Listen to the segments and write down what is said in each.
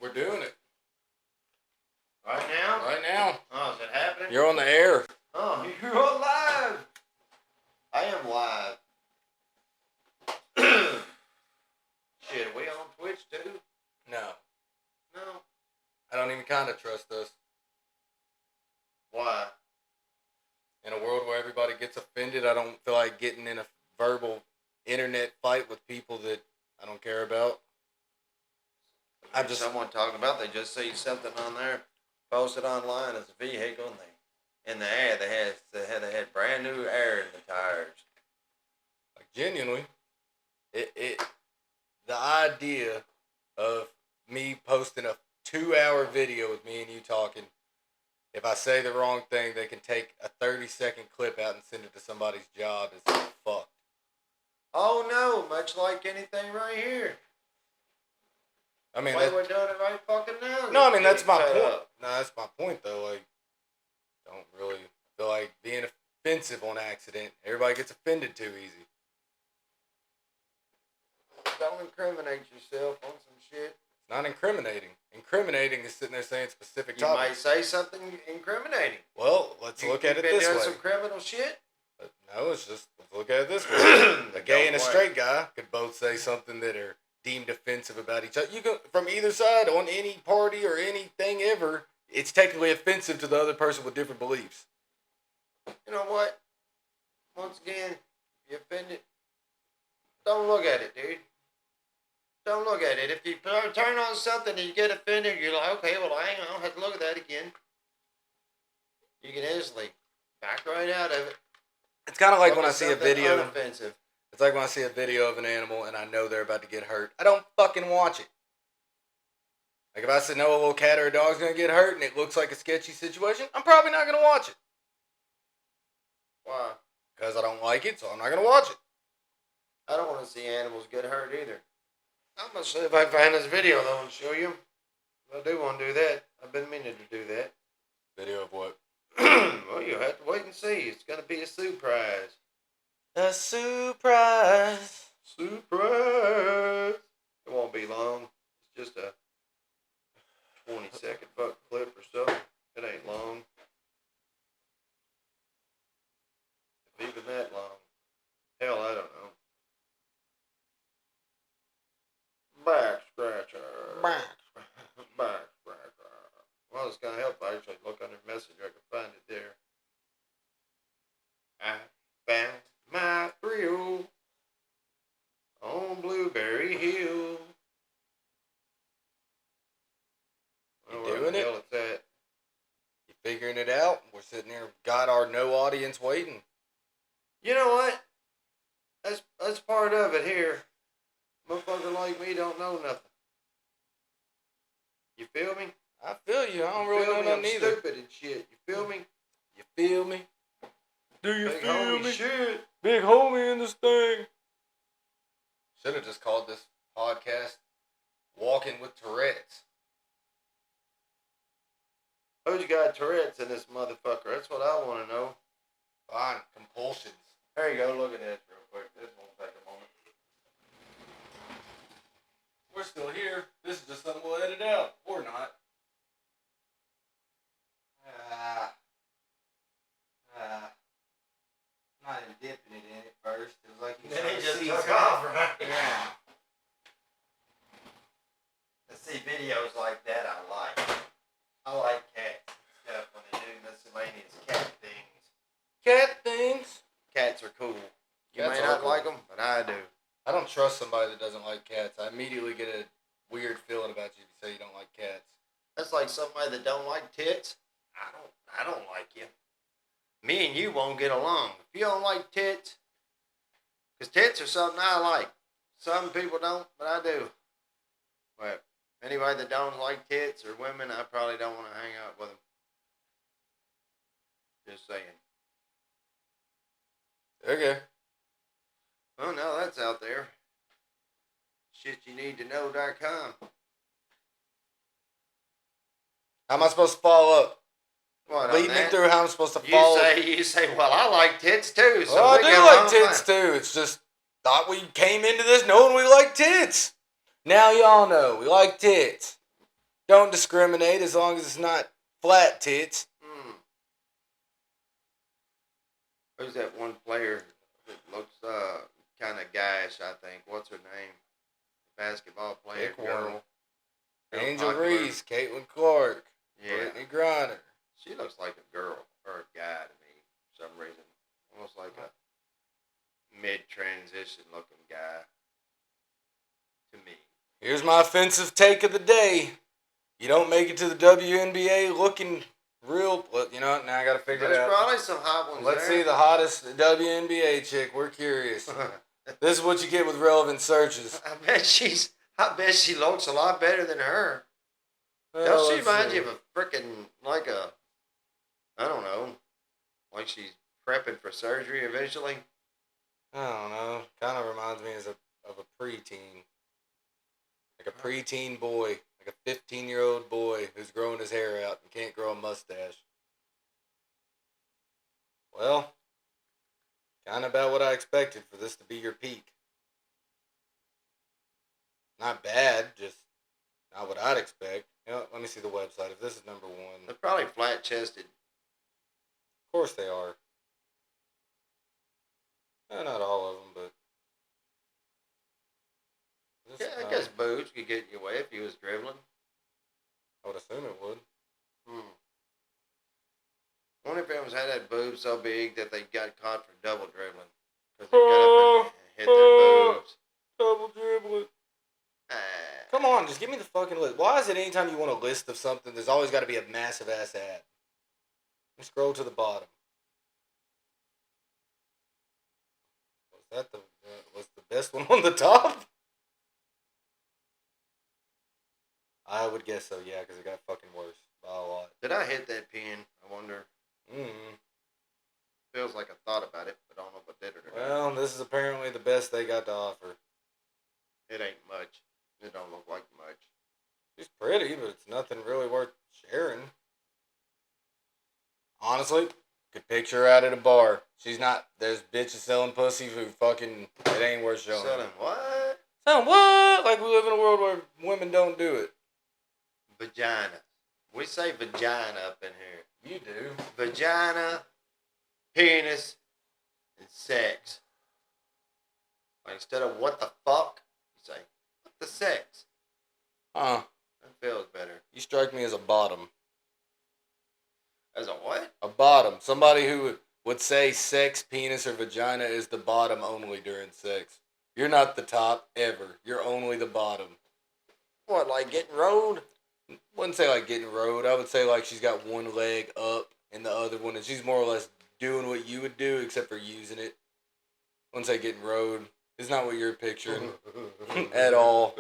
We're doing it. Right now? Right now. Oh, is it happening? You're on the air. Oh, you're on live. I am live. Shit, are we on Twitch too? No. No. I don't even kind of trust us. Why? In a world where everybody gets offended, I don't feel like getting in a verbal internet fight with people that I don't care about. I'm just someone talking about. They just see something on there, posted online as a vehicle, and in the ad they had brand new air in the tires. Like genuinely, the idea of me posting a 2-hour video with me and you talking. If I say the wrong thing, they can take a 30-second clip out and send it to somebody's job. Is fucked. Oh no! Much like anything right here. I mean, we're doing it right fucking now. No, I mean that's my point. No, that's my point though. Like, don't really feel like being offensive on accident. Everybody gets offended too easy. Don't incriminate yourself on some shit. It's not incriminating. Incriminating is sitting there saying specific topics. You might say something incriminating. Well, let's look at it this way. You been doing some criminal shit? No, it's just, let's look at it this way. A gay and a straight guy could both say something that are deemed offensive about each other. You go from either side on any party or anything ever. It's technically offensive to the other person with different beliefs. You know what? Once again, if you're offended, don't look at it, dude. Don't look at it. If you turn on something and you get offended, you're like, okay, well, I don't have to look at that again. You can easily back right out of it. It's kind of like when I see a video. Unoffensive. It's like when I see a video of an animal and I know they're about to get hurt. I don't fucking watch it. Like if I said no, a little cat or a dog's gonna get hurt and it looks like a sketchy situation, I'm probably not gonna watch it. Why? Because I don't like it, so I'm not gonna watch it. I don't want to see animals get hurt either. I'm gonna see if I find this video though and show you. I do want to do that. I've been meaning to do that. Video of what? Well, you'll have to wait and see. It's gonna be a surprise. A surprise. Surprise. It won't be long. It's just a 20-second fuck clip or so. It ain't long. If even that long. Hell, I don't know. Back scratcher. Back scratcher. Well, it's gonna help. I actually look under message. I can find it there. I found my thrill on Blueberry Hill. You doing it? You figuring it out? We're sitting there, got our no audience waiting. You know what? That's part of it here. Motherfucker like me don't know nothing. You feel me? I feel you. I don't really know nothing either. I'm stupid and shit. You feel me? You feel me? Do you Big feel homie me? Shit. Big homie in this thing. Should have just called this podcast Walking with Tourette's. Who's got Tourette's in this motherfucker? That's what I want to know. Fine. Compulsions. There you go. Look at this real quick. This won't take a moment. We're still here. This is just something we'll edit out. Or not. Not even dipping it in at first. It was like you just took off, right? Yeah. To see videos like that, I like. I like cats and stuff when they do miscellaneous cat things. Cat things? Cats are cool. You Cats may not cool. like them, but I do. I don't trust somebody that doesn't like cats. I immediately get a weird feeling about you if you say you don't like cats. That's like somebody that don't like tits. I don't like you. Me and you won't get along. If you don't like tits, because tits are something I like. Some people don't, but I do. But anybody that don't like tits or women, I probably don't want to hang out with them. Just saying. Okay. Well, now that's out there. ShitYouNeedToKnow.com. How am I supposed to follow up? What, Lead me through how I'm supposed to follow. You say, well, I like tits too. So well, I do like tits too. It's just, thought we came into this knowing we like tits. Now y'all know we like tits. Don't discriminate as long as it's not flat tits. Who's that one player that looks kind of gash? I think. What's her name? Basketball player, Pick girl. one. Real Angel popular. Reese, Caitlin Clark, Yeah. Brittany Griner. She looks like a girl or a guy to me for some reason. Almost like a mid-transition looking guy to me. Here's my offensive take of the day. You don't make it to the WNBA looking real. You know what? Now I got to figure it There's out. probably some hot ones Let's there. see the hottest WNBA chick. We're curious. This is what you get with relevant searches. I bet she looks a lot better than her. Well, Don't she let's remind see. you of a freaking, like a, I don't know, like she's prepping for surgery eventually? I don't know. Kind of reminds me of a preteen. Like a preteen boy. Like a 15-year-old boy who's growing his hair out and can't grow a mustache. Well, kind of about what I expected for this to be your peak. Not bad, just not what I'd expect. You know, let me see the website. If this is number one, They're probably flat-chested. of course they are. Not all of them, but Yeah, I guess boobs could get you away if you was dribbling. I would assume it would. I wonder if anyone's had that boob so big that they got caught for double dribbling. Because they got up and hit their boobs. Double dribbling. Come on, just give me the fucking list. Why is it anytime you want a list of something, there's always got to be a massive ass ad? Just scroll to the bottom. Was that was the best one on the top? I would guess so, yeah, because it got fucking worse by a lot. Did I hit that pin? I wonder. Mm-hmm. Feels like I thought about it, but I don't know if I did it or not. Well, this is apparently the best they got to offer. It ain't much. It don't look like much. She's pretty, but it's nothing really worth sharing. Honestly, could picture her out at a bar. She's not. There's bitches selling pussy who fucking. It ain't worth showing. Selling what? Selling what? Like we live in a world where women don't do it. Vagina. We say vagina up in here. You do. Vagina, penis, and sex. Like instead of what the fuck, you say, what the sex? Huh. That feels better. You strike me as a bottom. As a what? A bottom. Somebody who would say sex, penis, or vagina is the bottom only during sex. You're not the top ever. You're only the bottom. What, like getting rode? Wouldn't say like getting rode. I would say like she's got one leg up and the other one, and she's more or less doing what you would do except for using it. Wouldn't say getting rode. It's not what you're picturing at all.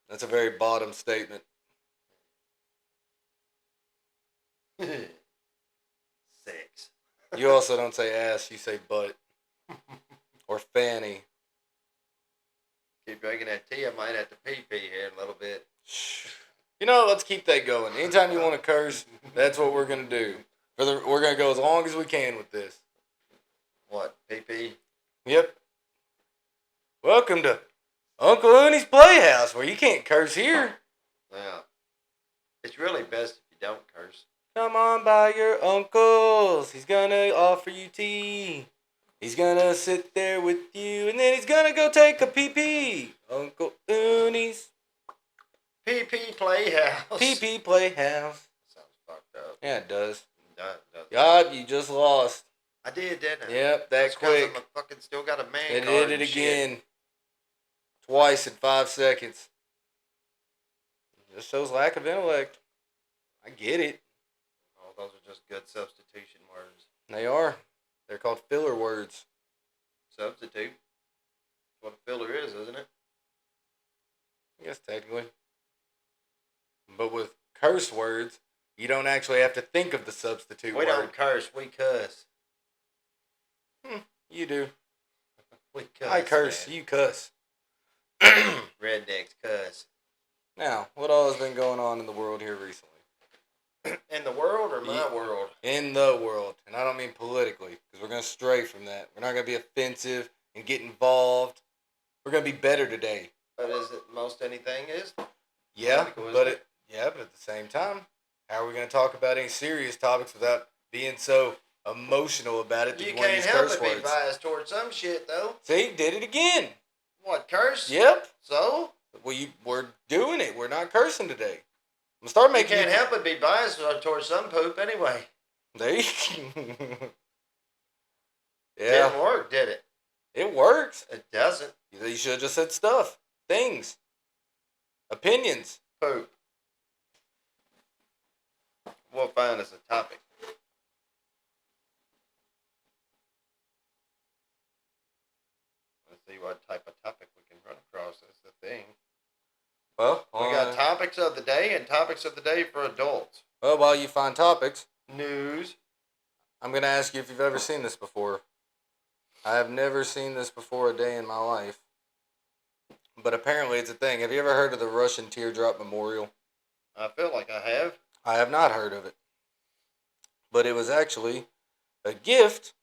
That's a very bottom statement. Sex. You also don't say ass, you say butt. Or fanny. Keep drinking that tea, I might have to pee here in a little bit. You know, let's keep that going. Anytime you want to curse, that's what we're going to do. We're going to go as long as we can with this. What, pee? Yep. Welcome to Uncle Looney's Playhouse, where you can't curse here. Yeah. It's really best if you don't curse. Come on by your uncle's. He's going to offer you tea. He's going to sit there with you, and then he's going to go take a pee-pee. Uncle Looney's Pee Playhouse. Pee-pee Playhouse. Sounds fucked up. Yeah, it does. Does. God, you just lost. I did, didn't I? Yep, That's that 'cause quick. I'm a fucking still got a man It card did it and shit. again. Twice in 5 seconds. Just shows lack of intellect. I get it. Oh, those are just good substitution words. They are. They're called filler words. Substitute. That's what a filler is, isn't it? I guess technically. But with curse words, you don't actually have to think of the substitute We word. don't curse, we cuss. You do. We cuss. I curse. man. You cuss. Rednecks cuss. Now, what all has been going on in the world here recently? In the world or my Yeah. world? In the world. And I don't mean politically, because we're going to stray from that. We're not going to be offensive and get involved. We're going to be better today. But is it most anything is? Yeah, political, but isn't but at the same time, how are we going to talk about any serious topics without being so emotional about it that You you want to can't use help curse but be words? biased towards some shit, though. See, did it again. What, curse? Yep. So? We're doing it. We're not cursing today. I'm gonna start You making can't help but be biased towards some poop anyway. They. Yeah. Didn't work, did it? It works. It doesn't. You should have just said stuff, things, opinions. Poop. We'll find us a topic. Let's see what type of topic we can run across. That's the thing. Well, We got topics of the day and topics of the day for adults. Well, while you find topics, News. I'm gonna ask you if you've ever seen this before. I have never seen this before a day in my life, but apparently it's a thing. Have you ever heard of the Russian Teardrop Memorial? I feel like I have. I have not heard of it, but it was actually a gift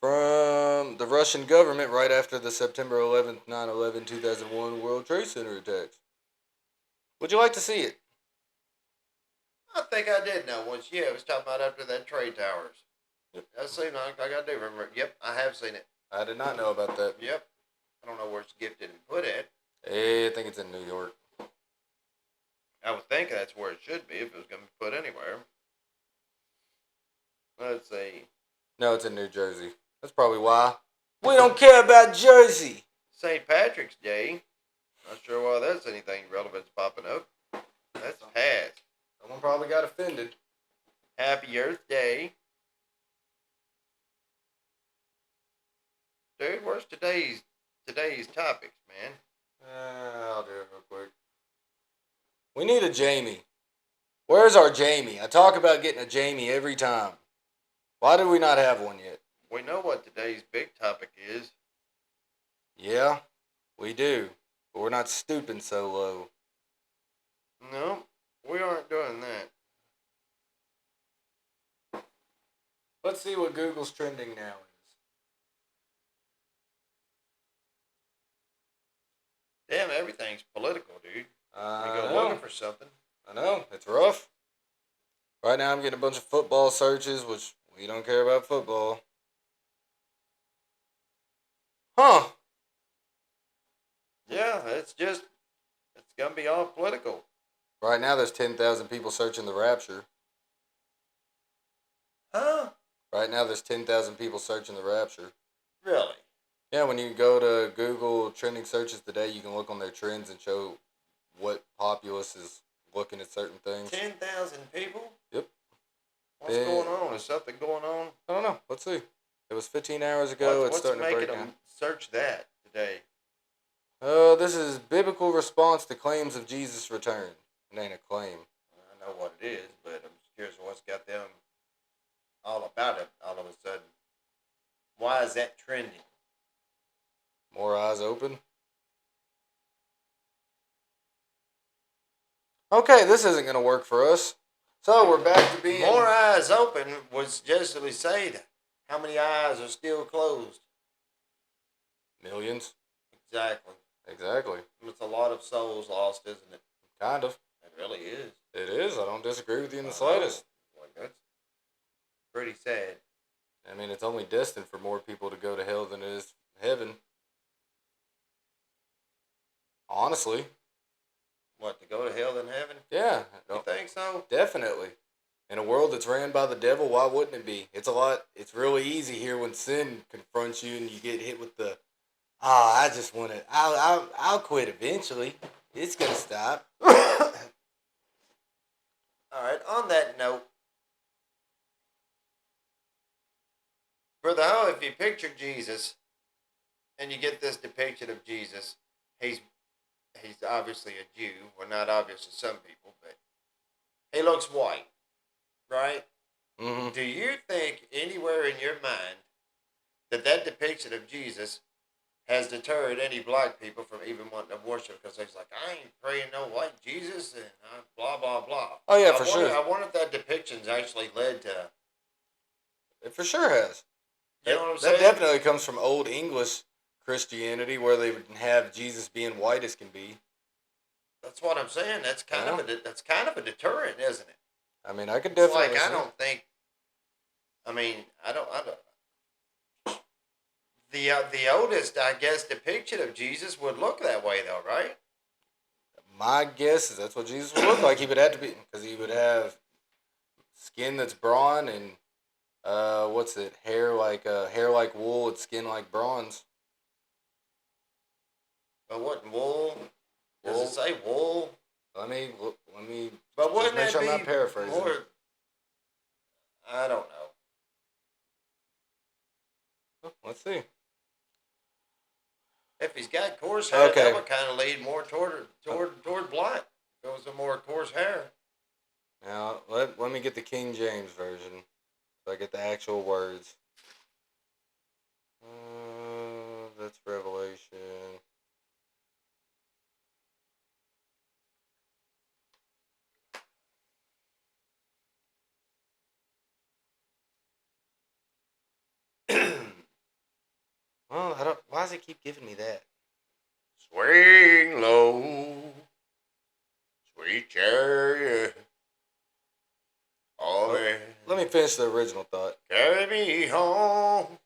from the Russian government right after the September 11th, 9/11, 2001 World Trade Center attacks. Would you like to see it? I think I did know once. Yeah, it was talking about after that trade towers. Yep. That seemed like I do remember it. Yep, I have seen it. I did not know about that. Yep. I don't know where it's gifted and put at. I think it's in New York. I would think that's where it should be if it was going to be put anywhere. Let's see. No, it's in New Jersey. That's probably why. We don't care about Jersey. St. Patrick's Day. Not sure why that's anything relevant popping up. That's past. Someone probably got offended. Happy Earth Day. Dude, where's today's topics, man? I'll do it real quick. We need a Jamie. Where's our Jamie? I talk about getting a Jamie every time. Why do we not have one yet? We know what today's big topic is. Yeah, we do. But we're not stooping so low. No, we aren't doing that. Let's see what Google's trending now is. Damn, everything's political, dude. You go know. looking for something. I know. It's rough. Right now I'm getting a bunch of football searches, which we don't care about football. Huh. Yeah, it's going to be all political. Right now there's 10,000 people searching the Rapture. Huh? Right now there's 10,000 people searching the Rapture. Really? Yeah, when you go to Google trending searches today, you can look on their trends and show what populace is looking at certain things. 10,000 people? Yep. What's going on? Is something going on? I don't know. Let's see. It was 15 hours ago. It's starting to break making down. them search that today? This is biblical response to claims of Jesus' return. It ain't a claim. I know what it is, but I'm just curious what's got them all about it all of a sudden. Why is that trending? More eyes open. Okay, this isn't going to work for us. So we're back to being... More eyes open was just to say that. How many eyes are still closed? Millions. Exactly. Exactly. It's a lot of souls lost, isn't it? Kind of. It really is. It is. I don't disagree with you in the slightest. Like, that's pretty sad. I mean, it's only destined for more people to go to hell than it is heaven. Honestly. What, to go to hell than heaven? Yeah. You think so? Definitely. In a world that's ran by the devil, why wouldn't it be? It's really easy here when sin confronts you and you get hit with the, I just want to, I'll quit eventually. It's going to stop. All right, on that note, for the whole, if you picture Jesus and you get this depiction of Jesus, he's obviously a Jew. Well, not obvious to some people, but he looks white, right? Mm-hmm. Do you think anywhere in your mind that depiction of Jesus has deterred any black people from even wanting to worship? Because he's like, I ain't praying no white Jesus and blah, blah, blah. Oh, yeah, for sure. I wonder if that depiction's actually led to... It for sure has. You know what I'm saying? That definitely comes from Old English Christianity, where they would have Jesus being white as can be. That's what I'm saying. That's kind of a deterrent, isn't it? I mean, I could It's definitely like I see. don't think. I mean, I don't. The oldest, I guess, depiction of Jesus would look that way, though, right? My guess is that's what Jesus would look like. He would have to be, because he would have skin that's brawn and what's it? Hair like wool and skin like bronze. But what wool? Does Wool. it say wool? Let me But just wouldn't make that sure I'm be not paraphrasing. more? I don't know. Let's see. If he's got coarse hair, Okay. that would kind of lead more toward black. If it was a more coarse hair. Now let me get the King James version, so I get the actual words. That's Revelation. Well, I don't. Why does it keep giving me that? Swing low, sweet chariot. Oh, man. Let me finish the original thought. Carry me home.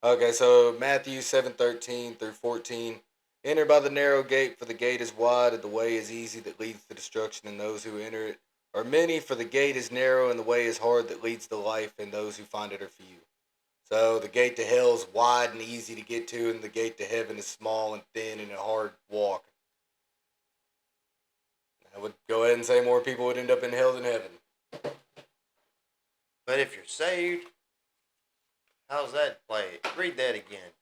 Okay, so Matthew 7:13 through 14. Enter by the narrow gate, for the gate is wide, and the way is easy that leads to destruction, and those who enter it are many, for the gate is narrow, and the way is hard that leads to life, and those who find it are few. So the gate to hell is wide and easy to get to, and the gate to heaven is small and thin and a hard walk. I would go ahead and say more people would end up in hell than heaven. But if you're saved, how's that play? Read that again.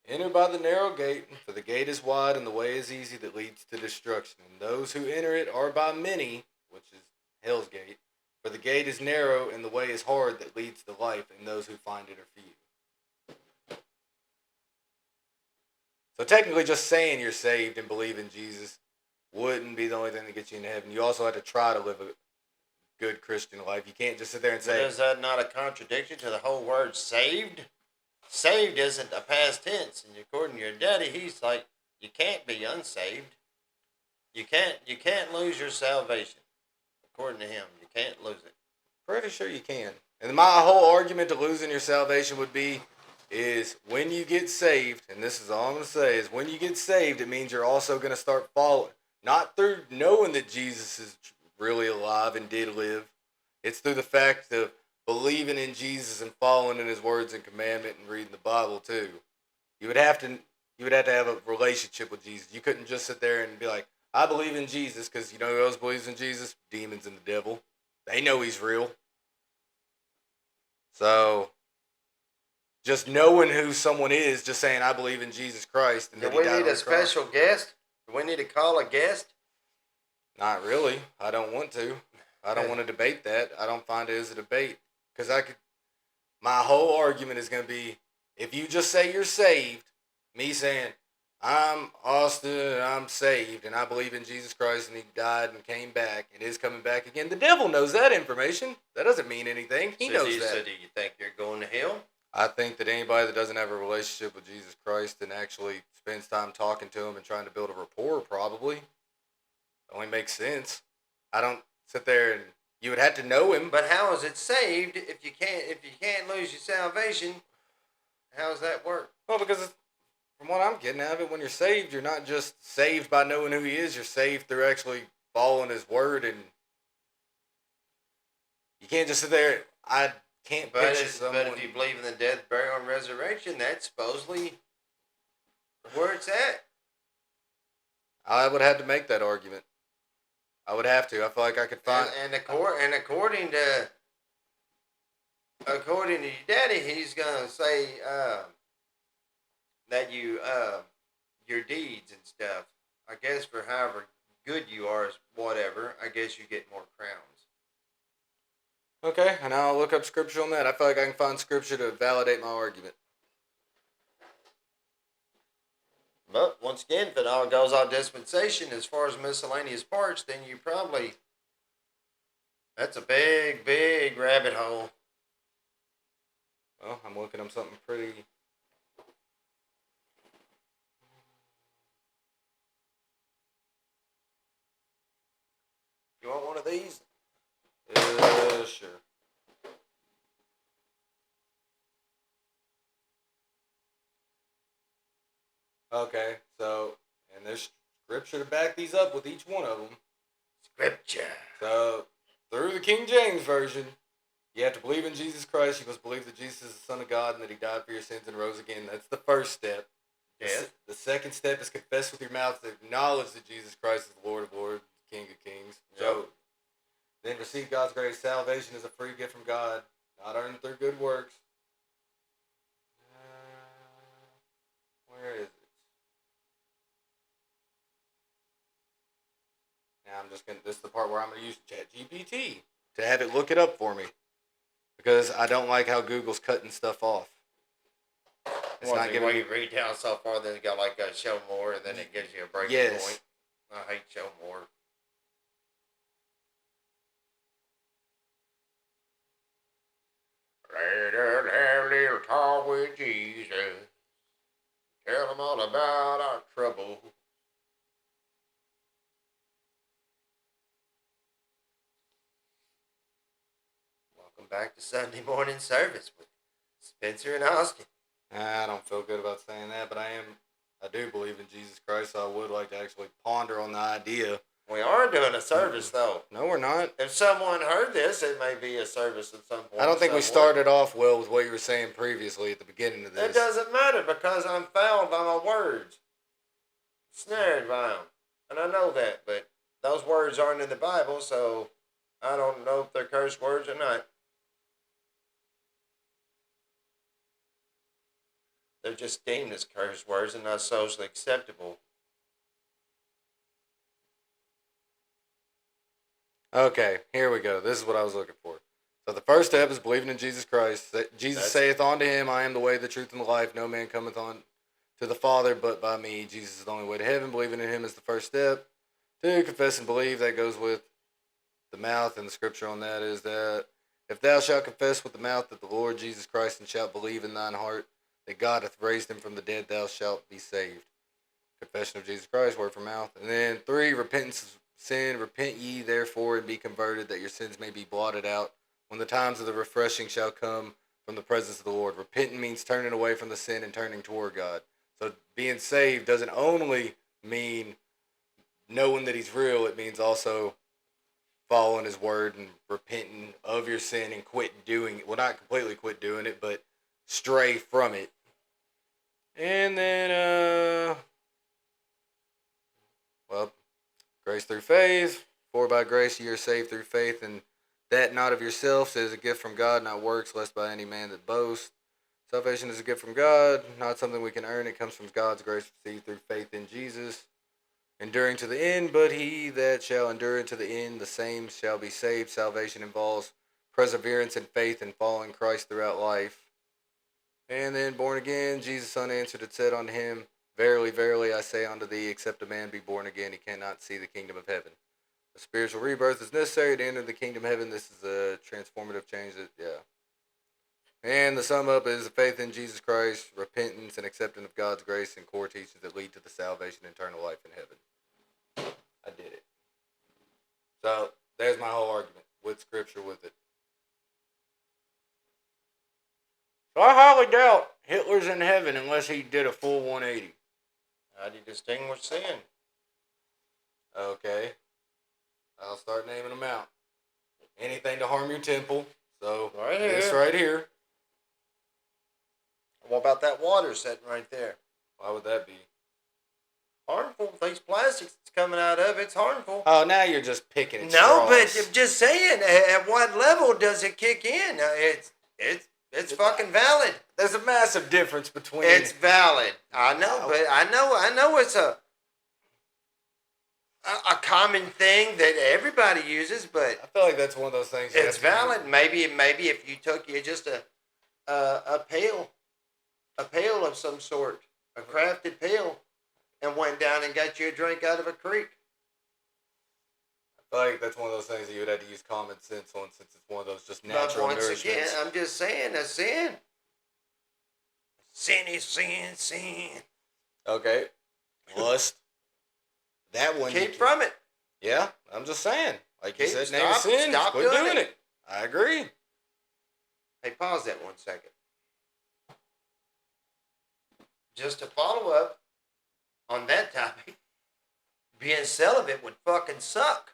Enter by the narrow gate, for the gate is wide and the way is easy that leads to destruction. And those who enter it are by many, which is hell's gate. For the gate is narrow and the way is hard that leads to life, and those who find it are few. So technically, just saying you're saved and believe in Jesus wouldn't be the only thing that gets you into heaven. You also have to try to live a good Christian life. You can't just sit there and say, Is that not a contradiction to the whole word saved? Saved isn't a past tense, and according to your daddy, he's like, you can't be unsaved. You can't lose your salvation. According to him, you can't lose it. pretty sure you can. And my whole argument to losing your salvation would be is when you get saved, and this is all I'm going to say, is when you get saved, it means you're also going to start following. Not through knowing that Jesus is really alive and did live. It's through the fact of believing in Jesus and following in his words and commandment and reading the Bible too. You would have to have a relationship with Jesus. You couldn't just sit there and be like, I believe in Jesus, because you know who else believes in Jesus? Demons and the devil. They know he's real. So, just knowing who someone is, just saying, I believe in Jesus Christ. And Do that we he died need on a the cross. special guest? Do we need to call a guest? Not really. I don't want to. I don't want to debate that. I don't find it as a debate. Because my whole argument is going to be, if you just say you're saved, me saying, I'm Austin and I'm saved and I believe in Jesus Christ and he died and came back and is coming back again. The devil knows that information. That doesn't mean anything. He knows that. So do you think you're going to hell? I think that anybody that doesn't have a relationship with Jesus Christ and actually spends time talking to him and trying to build a rapport probably. It only makes sense. I don't sit there and you would have to know him. But how is it saved if you can't lose your salvation? How does that work? Well, because from what I'm getting out of it, when you're saved, you're not just saved by knowing who he is. You're saved through actually following his word, and you can't just sit there. I can't picture someone. But if you believe in the death, burial, and resurrection, that's supposedly where it's at. I would have to make that argument. I would have to. I feel like I could find. And according to your daddy, he's gonna say that your deeds and stuff. I guess for however good you are, is whatever. I guess you get more crowns. Okay, and I'll look up scripture on that. I feel like I can find scripture to validate my argument. But once again, if it all goes on dispensation as far as miscellaneous parts, then you probably, that's a big, big rabbit hole. Well, I'm looking up something pretty please? Sure. Okay, so, and there's scripture to back these up with each one of them. Scripture. So, through the King James Version, you have to believe in Jesus Christ. You must believe that Jesus is the Son of God and that He died for your sins and rose again. That's the first step. Yes. The second step is confess with your mouth to acknowledge that Jesus Christ is the Lord of Lords, King of Kings. So, then receive God's grace. Salvation is a free gift from God, not earned through good works. Where is it? Now this is the part where I'm going to use ChatGPT to have it look it up for me. Because I don't like how Google's cutting stuff off. It's not giving me... you read down so far, then it got like a show more, and then it gives you a breaking point. I hate show more. Let us have a little talk with Jesus. Tell him all about our trouble. Welcome back to Sunday morning service with Spencer and Austin. I don't feel good about saying that, but I do believe in Jesus Christ, so I would like to actually ponder on the idea. We are doing a service, though. No, we're not. If someone heard this, it may be a service at some point. I don't think we started off well with what you were saying previously at the beginning of this. It doesn't matter because I'm fouled by my words. Snared by them. And I know that, but those words aren't in the Bible, so I don't know if they're curse words or not. They're just deemed as curse words and not socially acceptable. Okay, here we go. This is what I was looking for. So the first step is believing in Jesus Christ. Jesus saith unto him, I am the way, the truth, and the life. No man cometh on to the Father but by me. Jesus is the only way to heaven. Believing in him is the first step. 2, confess and believe. That goes with the mouth, and the scripture on that is that if thou shalt confess with the mouth that the Lord Jesus Christ and shalt believe in thine heart that God hath raised him from the dead, thou shalt be saved. Confession of Jesus Christ, word from mouth. And then 3, repentance of sin. Repent ye therefore and be converted, that your sins may be blotted out when the times of the refreshing shall come from the presence of the Lord. Repenting means turning away from the sin and turning toward God. So being saved doesn't only mean knowing that he's real, it means also following his word and repenting of your sin and quit doing it. Well, not completely quit doing it, but stray from it. And then, grace through faith. For by grace ye are saved through faith, and that not of yourselves, it is a gift from God, not works, lest by any man that boasts. Salvation is a gift from God, not something we can earn. It comes from God's grace received through faith in Jesus. Enduring to the end, but he that shall endure unto the end, the same shall be saved. Salvation involves perseverance and faith and following Christ throughout life. And then born again, Jesus' son answered and said unto him, Verily, verily, I say unto thee, except a man be born again, he cannot see the kingdom of heaven. A spiritual rebirth is necessary to enter the kingdom of heaven. This is a transformative change. And the sum up is faith in Jesus Christ, repentance and acceptance of God's grace, and core teachings that lead to the salvation and eternal life in heaven. I did it. So, there's my whole argument with scripture with it. So I highly doubt Hitler's in heaven unless he did a full 180. How do you distinguish sin? Okay. I'll start naming them out. Anything to harm your temple. So, this right here. What about that water sitting right there? Why would that be? Harmful. These plastics that's coming out of it's harmful. Oh, now you're just picking at straws. But I'm just saying, at what level does it kick in? It's fucking valid. There's a massive difference between... It's valid. I know, but I know it's a common thing that everybody uses, but... I feel like that's one of those things... It's valid. Maybe if you took just a pail of some sort, a crafted pail, and went down and got you a drink out of a creek. I feel like that's one of those things that you would have to use common sense on, since it's one of those just natural nourishments. Once again, I'm just saying, a sin. Sin is sin. Okay. Lust. That one. Keep from it. Yeah, I'm just saying. Like you said, name a sin. Stop Quit doing doing it. it. I agree. Hey, pause that 1 second. Just to follow up on that topic, being celibate would fucking suck.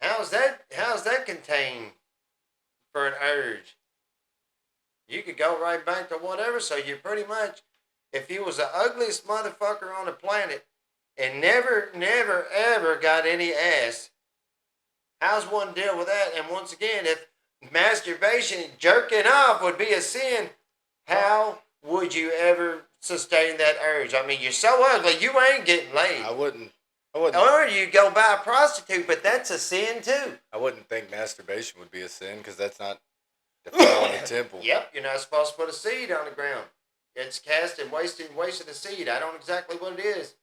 How's that contained for an urge? You could go right back to whatever. So you pretty much, if you was the ugliest motherfucker on the planet and never, ever got any ass, how's one deal with that? And once again, if masturbation, jerking off would be a sin, how would you ever sustain that urge? I mean, you're so ugly, you ain't getting laid. I wouldn't. Or you go buy a prostitute, but that's a sin too. I wouldn't think masturbation would be a sin because that's not defiling the temple. Yep, you're not supposed to put a seed on the ground. It's casting, wasting the seed. I don't know exactly what it is.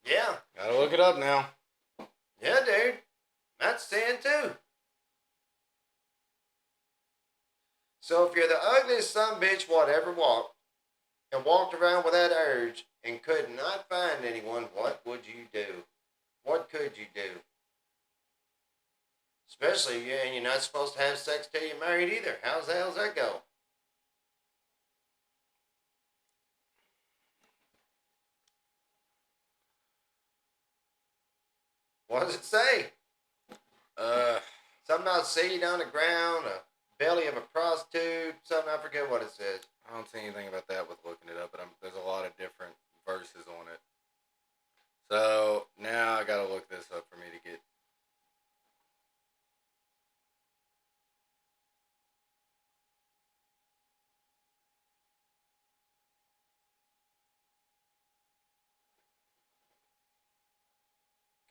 Yeah. Gotta look it up now. Yeah, dude. That's sin too. So if you're the ugliest son bitch whatever walked, and walked around with that urge, and could not find anyone, what would you do? What could you do? Especially, and you're not supposed to have sex till you're married either. How's the hell's that go? What does it say? Something about seed on the ground, a belly of a prostitute, something, I forget what it says. I don't see anything about that with looking it up, but there's a lot of different verses on it. So now I gotta look this up for me to get.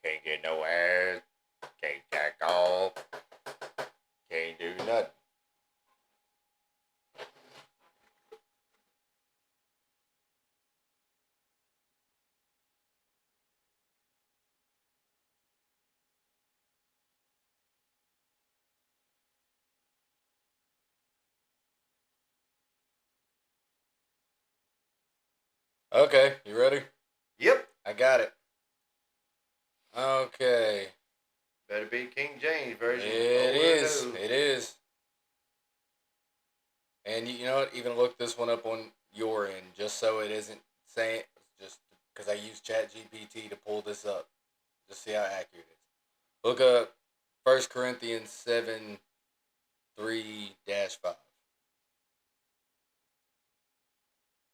Can't get no ass, can't jack off, can't do nothing. Okay, you ready? Yep. I got it. Okay. Better be King James version. It is. It is. And you know what? Even look this one up on your end, just so it isn't saying, just because I use ChatGPT to pull this up. Just see how accurate it is. Look up 1 Corinthians 7, 3-5.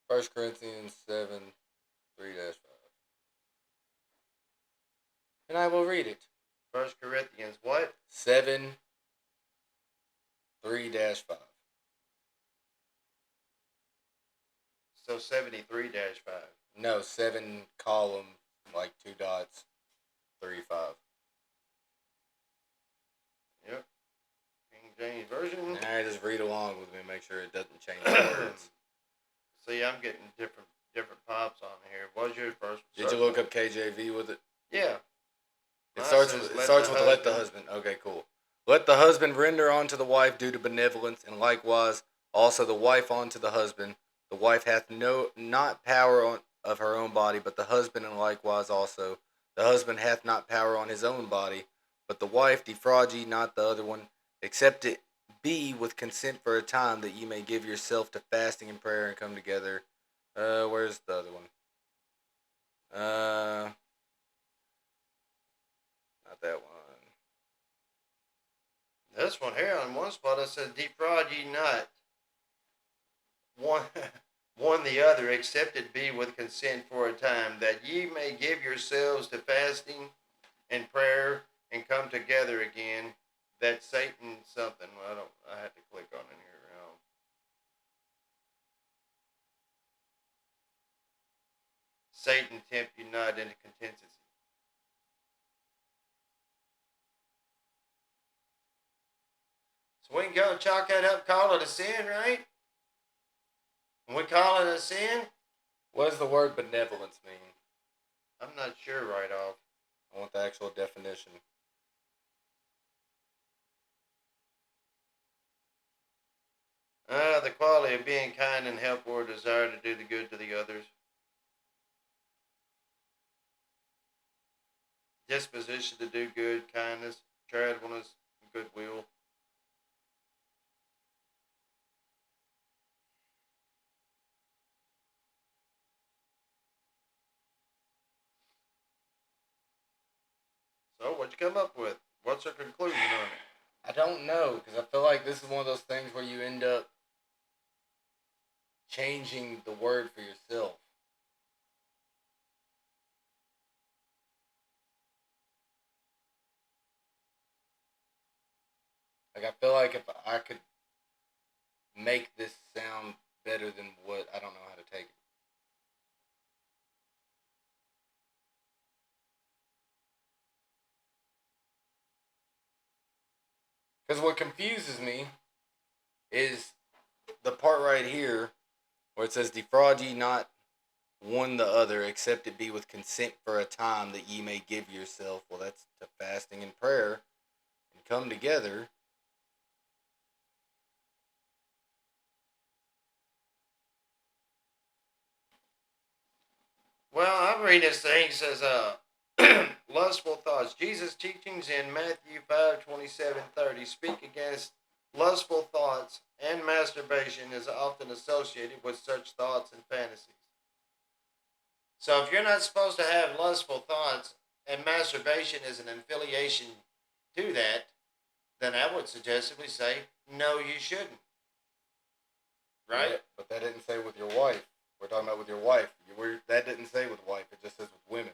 1 Corinthians 7, 3-5. And I will read it. 1 Corinthians what? 7, 3-5. So 73-5. No, 7 column, like 2 dots, 3, 5. Yep. King James version. Alright, just read along with me, make sure it doesn't change the words. See, I'm getting different pops on here. What's your first? Did you look up KJV with it? Yeah. It starts with let the husband. Okay, cool. Let the husband render unto the wife due to benevolence, and likewise also the wife unto the husband. The wife hath not power of her own body, but the husband, and likewise also the husband hath not power on his own body, but the wife. Defraud ye not the other one, except it be with consent for a time, that ye may give yourself to fasting and prayer and come together. Where's the other one? Not that one. This one here on one spot it says, defraud ye not one the other, except it be with consent for a time, that ye may give yourselves to fasting and prayer and come together again, that Satan something. Well, I had to click on it here. Satan tempt you not into contention. So we can go and chalk that up, call it a sin, right? When we call it a sin, What does the word benevolence mean? I'm not sure right off. I want the actual definition. The quality of being kind and helpful, or desire to do the good to the others. disposition to do good, kindness, charitableness, and goodwill. So, what'd you come up with? What's your conclusion on it? I don't know, because I feel like this is one of those things where you end up changing the word for yourself. Like, I feel like if I could make this sound better than what, I don't know how to take it. Because what confuses me is the part right here where it says, defraud ye not one the other, except it be with consent for a time, that ye may give yourself. Well, that's to fasting and prayer and come together. Well, I'm reading this thing. It says, lustful thoughts. Jesus' teachings in Matthew 5:27-30 speak against lustful thoughts, and masturbation is often associated with such thoughts and fantasies. So if you're not supposed to have lustful thoughts, and masturbation is an affiliation to that, then I would suggestively say, no, you shouldn't. Right? Yeah, but that didn't say with your wife. We're talking about with your wife. That didn't say with wife. It just says with women.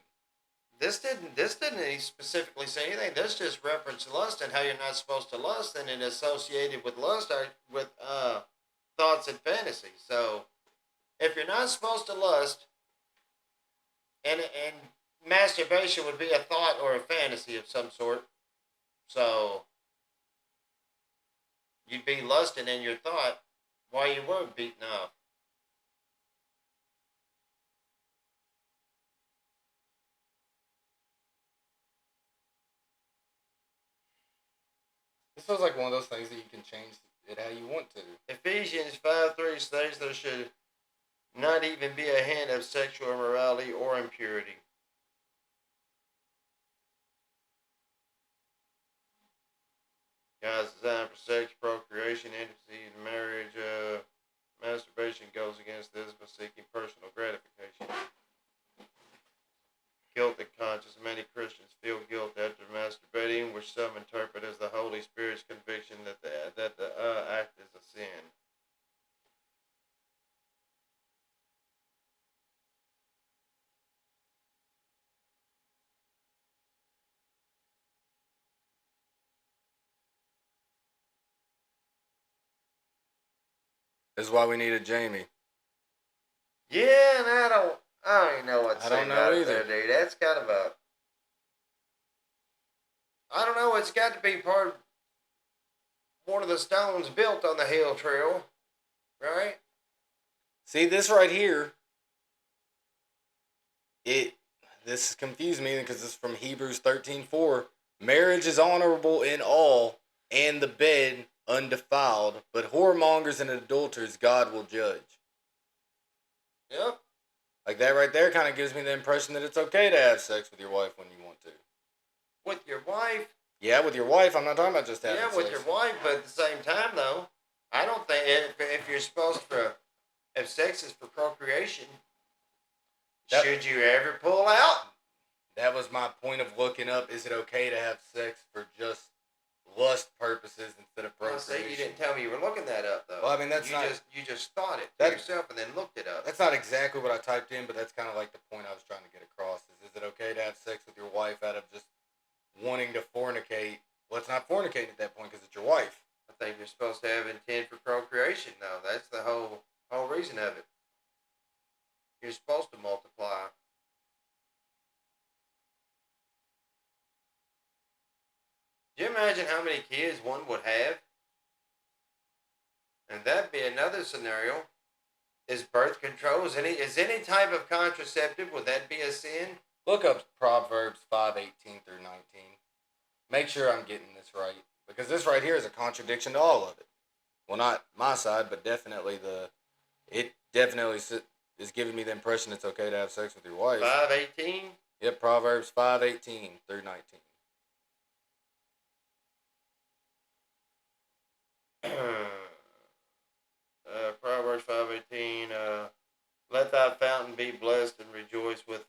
This didn't specifically say anything. This just referenced lust and how you're not supposed to lust, and it associated with lust with thoughts and fantasies. So if you're not supposed to lust, and masturbation would be a thought or a fantasy of some sort, so you'd be lusting in your thought while you were beating off. This feels like one of those things that you can change it how you want to. Ephesians 5:3 states there should not even be a hint of sexual immorality or impurity. God's designed for sex, procreation, intimacy, and marriage. Masturbation goes against this by seeking personal gratification. Guilt and conscience. Many Christians feel guilt after masturbating, which some interpret as the Holy Spirit's conviction that the act is a sin. This is why we needed Jamie. Yeah, and I don't even know what to I say don't know about it either. there, dude. That's kind of a, I don't know. It's got to be part of one of the stones built on the hill trail, right? See, this right here, this confused me because this is from Hebrews 13:4. Marriage is honorable in all, and the bed undefiled, but whoremongers and adulterers God will judge. Yep. Like that right there kind of gives me the impression that it's okay to have sex with your wife when you want to. With your wife. Yeah, with your wife. I'm not talking about just having Yeah, sex. with your wife, but at the same time, though, I don't think if you're supposed to, if sex is for procreation, should you ever pull out? That was my point of looking up. Is it okay to have sex for just lust purposes instead of procreation? Well, see, you didn't tell me you were looking that up, though. Well, I mean, that's you not... You just thought it to yourself and then looked it up. That's not exactly what I typed in, but that's kind of like the point I was trying to get across. Is it okay to have sex with your wife out of just wanting to fornicate? Well, it's not fornicating at that point because it's your wife. I think you're supposed to have intent for procreation, though. That's the whole reason of it. You're supposed to multiply. Do you imagine how many kids one would have? And that'd be another scenario. Is birth control, is any type of contraceptive, would that be a sin? Look up Proverbs 5:18 through 19. Make sure I'm getting this right. Because this right here is a contradiction to all of it. Well, not my side, but definitely it definitely is giving me the impression it's okay to have sex with your wife. 5:18? Yep, Proverbs 5:18 through 19. Proverbs 5:18. Let thy fountain be blessed and rejoice with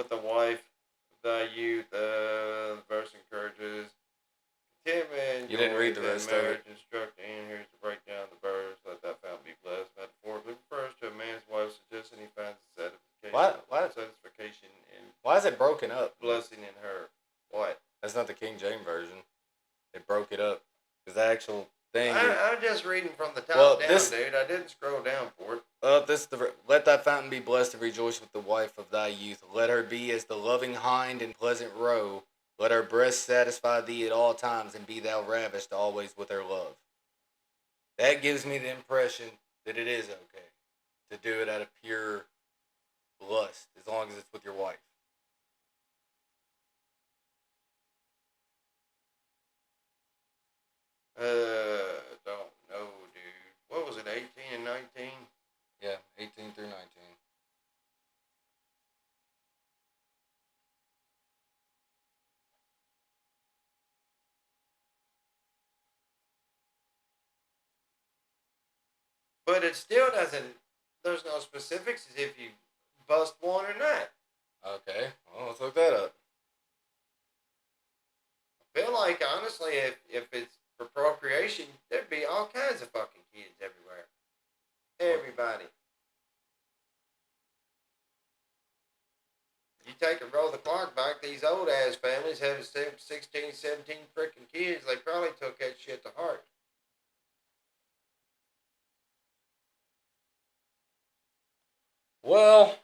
the wife of thy youth. The verse encourages contentment, You didn't read joy the in rest of it. marriage, instructing. Here's the breakdown of the verse. Let thy fountain be blessed. Metaphorically refers to a man's wife suggesting he finds satisfaction in Why is it broken up? blessing in her. What? That's not the King James version. They broke it up. Because the actual thing. I'm just reading from the top down, dude. I didn't scroll down for it. Let thy fountain be blessed and rejoice with the wife of thy youth. Let her be as the loving hind in pleasant roe. Let her breast satisfy thee at all times, and be thou ravished always with her love. That gives me the impression that it is okay to do it out of pure lust, as long as it's with your wife. Don't know, dude. What was it, 18 and 19? Yeah, 18 through 19. But it still doesn't, there's no specifics as if you bust one or not. Okay, well, let's look that up. I feel like, honestly, if it's for procreation, there'd be all kinds of fucking kids everywhere. Everybody. You take and roll the clock back, these old ass families having 16, 17 freaking kids, they probably took that shit to heart. Well,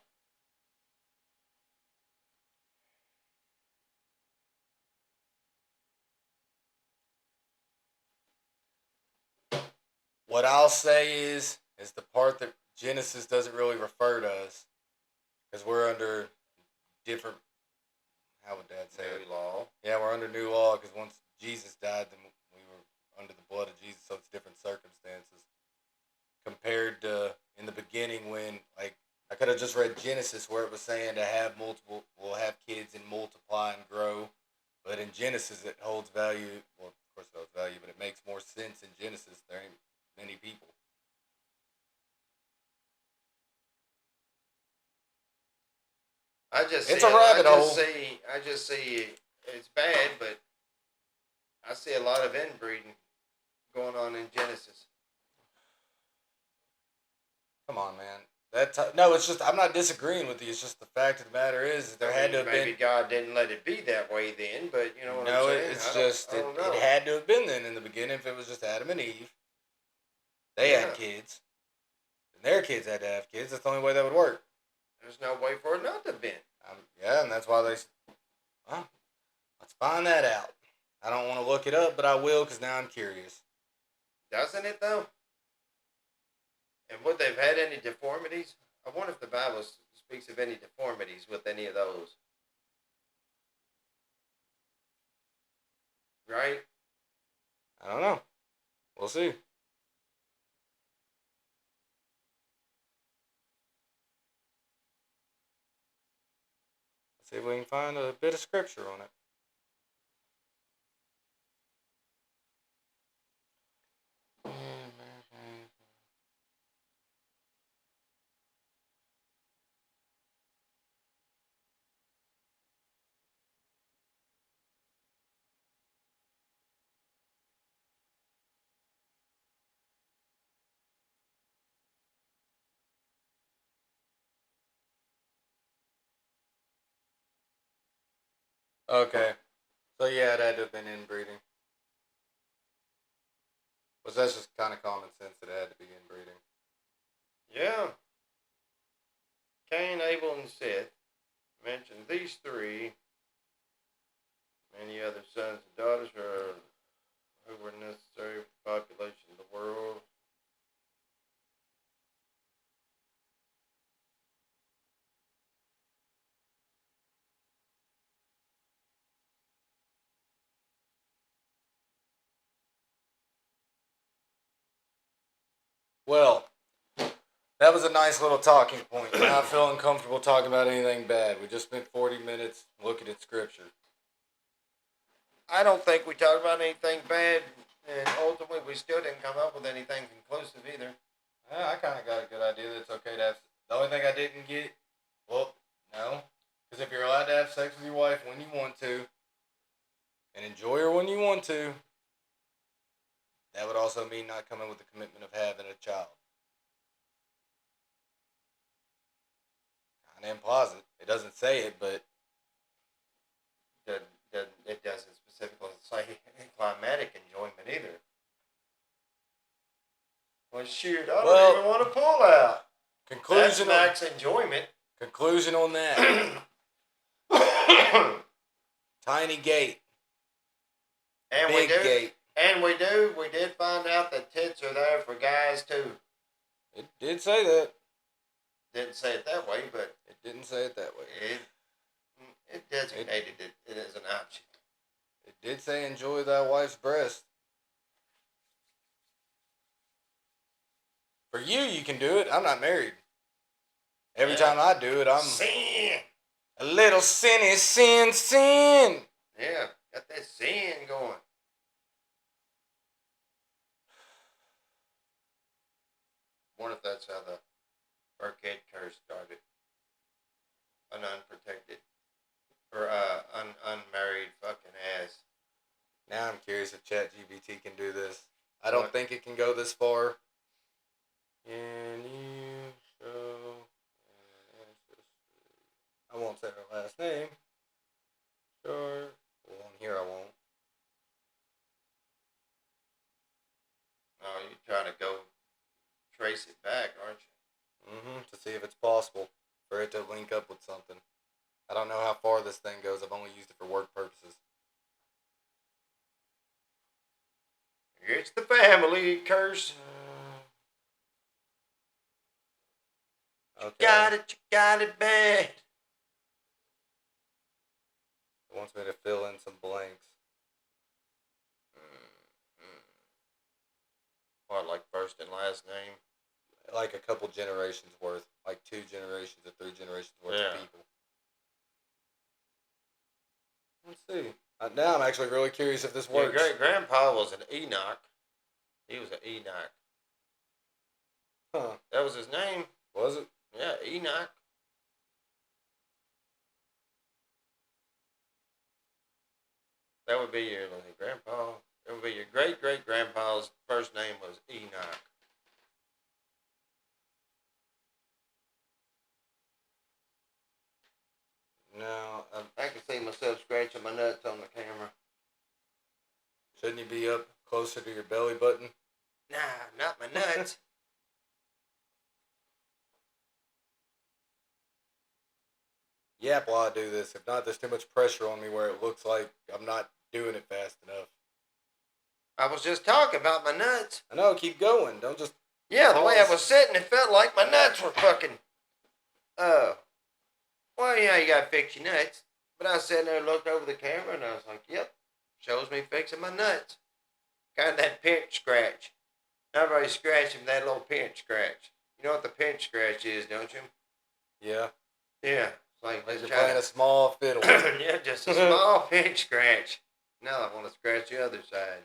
what I'll say is the part that Genesis doesn't really refer to us, because we're under different. How would Dad say New it? law. Yeah, we're under new law because once Jesus died, then we were under the blood of Jesus, so it's different circumstances compared to in the beginning when like I could have just read Genesis where it was saying to have multiple, we'll have kids and multiply and grow, but in Genesis it holds value. Well, of course it holds value, but it makes more sense in Genesis. There ain't many people. It's a rabbit hole. I just see it's bad, but I see a lot of inbreeding going on in Genesis. Come on, man. No, it's just I'm not disagreeing with you. It's just the fact of the matter is there had to have maybe been. God didn't let it be that way then, but you know what I'm saying? It's just it had to have been then in the beginning. If it was just Adam and Eve, they had kids, and their kids had to have kids. That's the only way that would work. There's no way for it not to have been. Yeah, and that's why they. Well, let's find that out. I don't want to look it up, but I will because now I'm curious. Doesn't it though? And would they've had any deformities? I wonder if the Bible speaks of any deformities with any of those. Right? I don't know. We'll see. Let's see if we can find a bit of scripture on it. Okay. So yeah, it had to have been inbreeding. But that's just kind of common sense that it had to be inbreeding. Yeah. Cain, Abel, and Seth mentioned these three. Many other sons and daughters who were necessary for the population of the world. Well, that That was a nice little talking point. Not feeling comfortable talking about anything bad. We just spent 40 minutes looking at scripture. I don't think we talked about anything bad, and ultimately we still didn't come up with anything conclusive either. I kind of got a good idea that it's okay to have. The only thing I didn't get, well, no, because if you're allowed to have sex with your wife when you want to, and enjoy her when you want to, that would also mean not coming with the commitment of having a child. Kind of implies it. It doesn't say it, but It doesn't specifically say climatic enjoyment either. Well, shoot, I don't even want to pull out. Conclusion. That's max enjoyment. Conclusion on that. Tiny gate. And Big gate. And we did find out that tits are there for guys too. It did say that. Didn't say it that way, but it didn't say it that way. It designated it as an option. It did say enjoy thy wife's breast. For you can do it. I'm not married. Every time I do it, I'm sin. A little sin. Yeah, got that sin going. Wonder if that's how the Burkhead curse started. An unprotected or unmarried fucking ass. Now I'm curious if ChatGPT can do this. I don't think it can go this far. Can you show an ancestry? I won't say her last name. Sure. Well, on here I won't. Oh, you're trying to go trace it back, aren't you? Mm-hmm. To see if it's possible for it to link up with something. I don't know how far this thing goes. I've only used it for work purposes. It's the family curse. Okay. You got it bad. It wants me to fill in some blanks. What, like first and last name? Like a couple generations worth. Like 2 generations or 3 generations worth of people. Let's see. Now I'm actually really curious if this works. Your great-grandpa was an Enoch. He was an Enoch. Huh. That was his name. Was it? Yeah, Enoch. That would be your grandpa. That would be your great-great-grandpa's first name was Enoch. No. I can see myself scratching my nuts on the camera. Shouldn't you be up closer to your belly button? Nah, not my nuts. Yep, while I do this. If not, there's too much pressure on me where it looks like I'm not doing it fast enough. I was just talking about my nuts. I know, keep going. Don't just... Yeah, the way I was sitting, it felt like my nuts were fucking... Well, yeah, you gotta fix your nuts. But I was sitting there and looked over the camera, and I was like, yep, shows me fixing my nuts. Kind of that pinch scratch. Everybody's scratching that little pinch scratch. You know what the pinch scratch is, don't you? Yeah. Yeah. It's like you're playing a small fiddle. Yeah, just a small pinch scratch. Now I want to scratch the other side.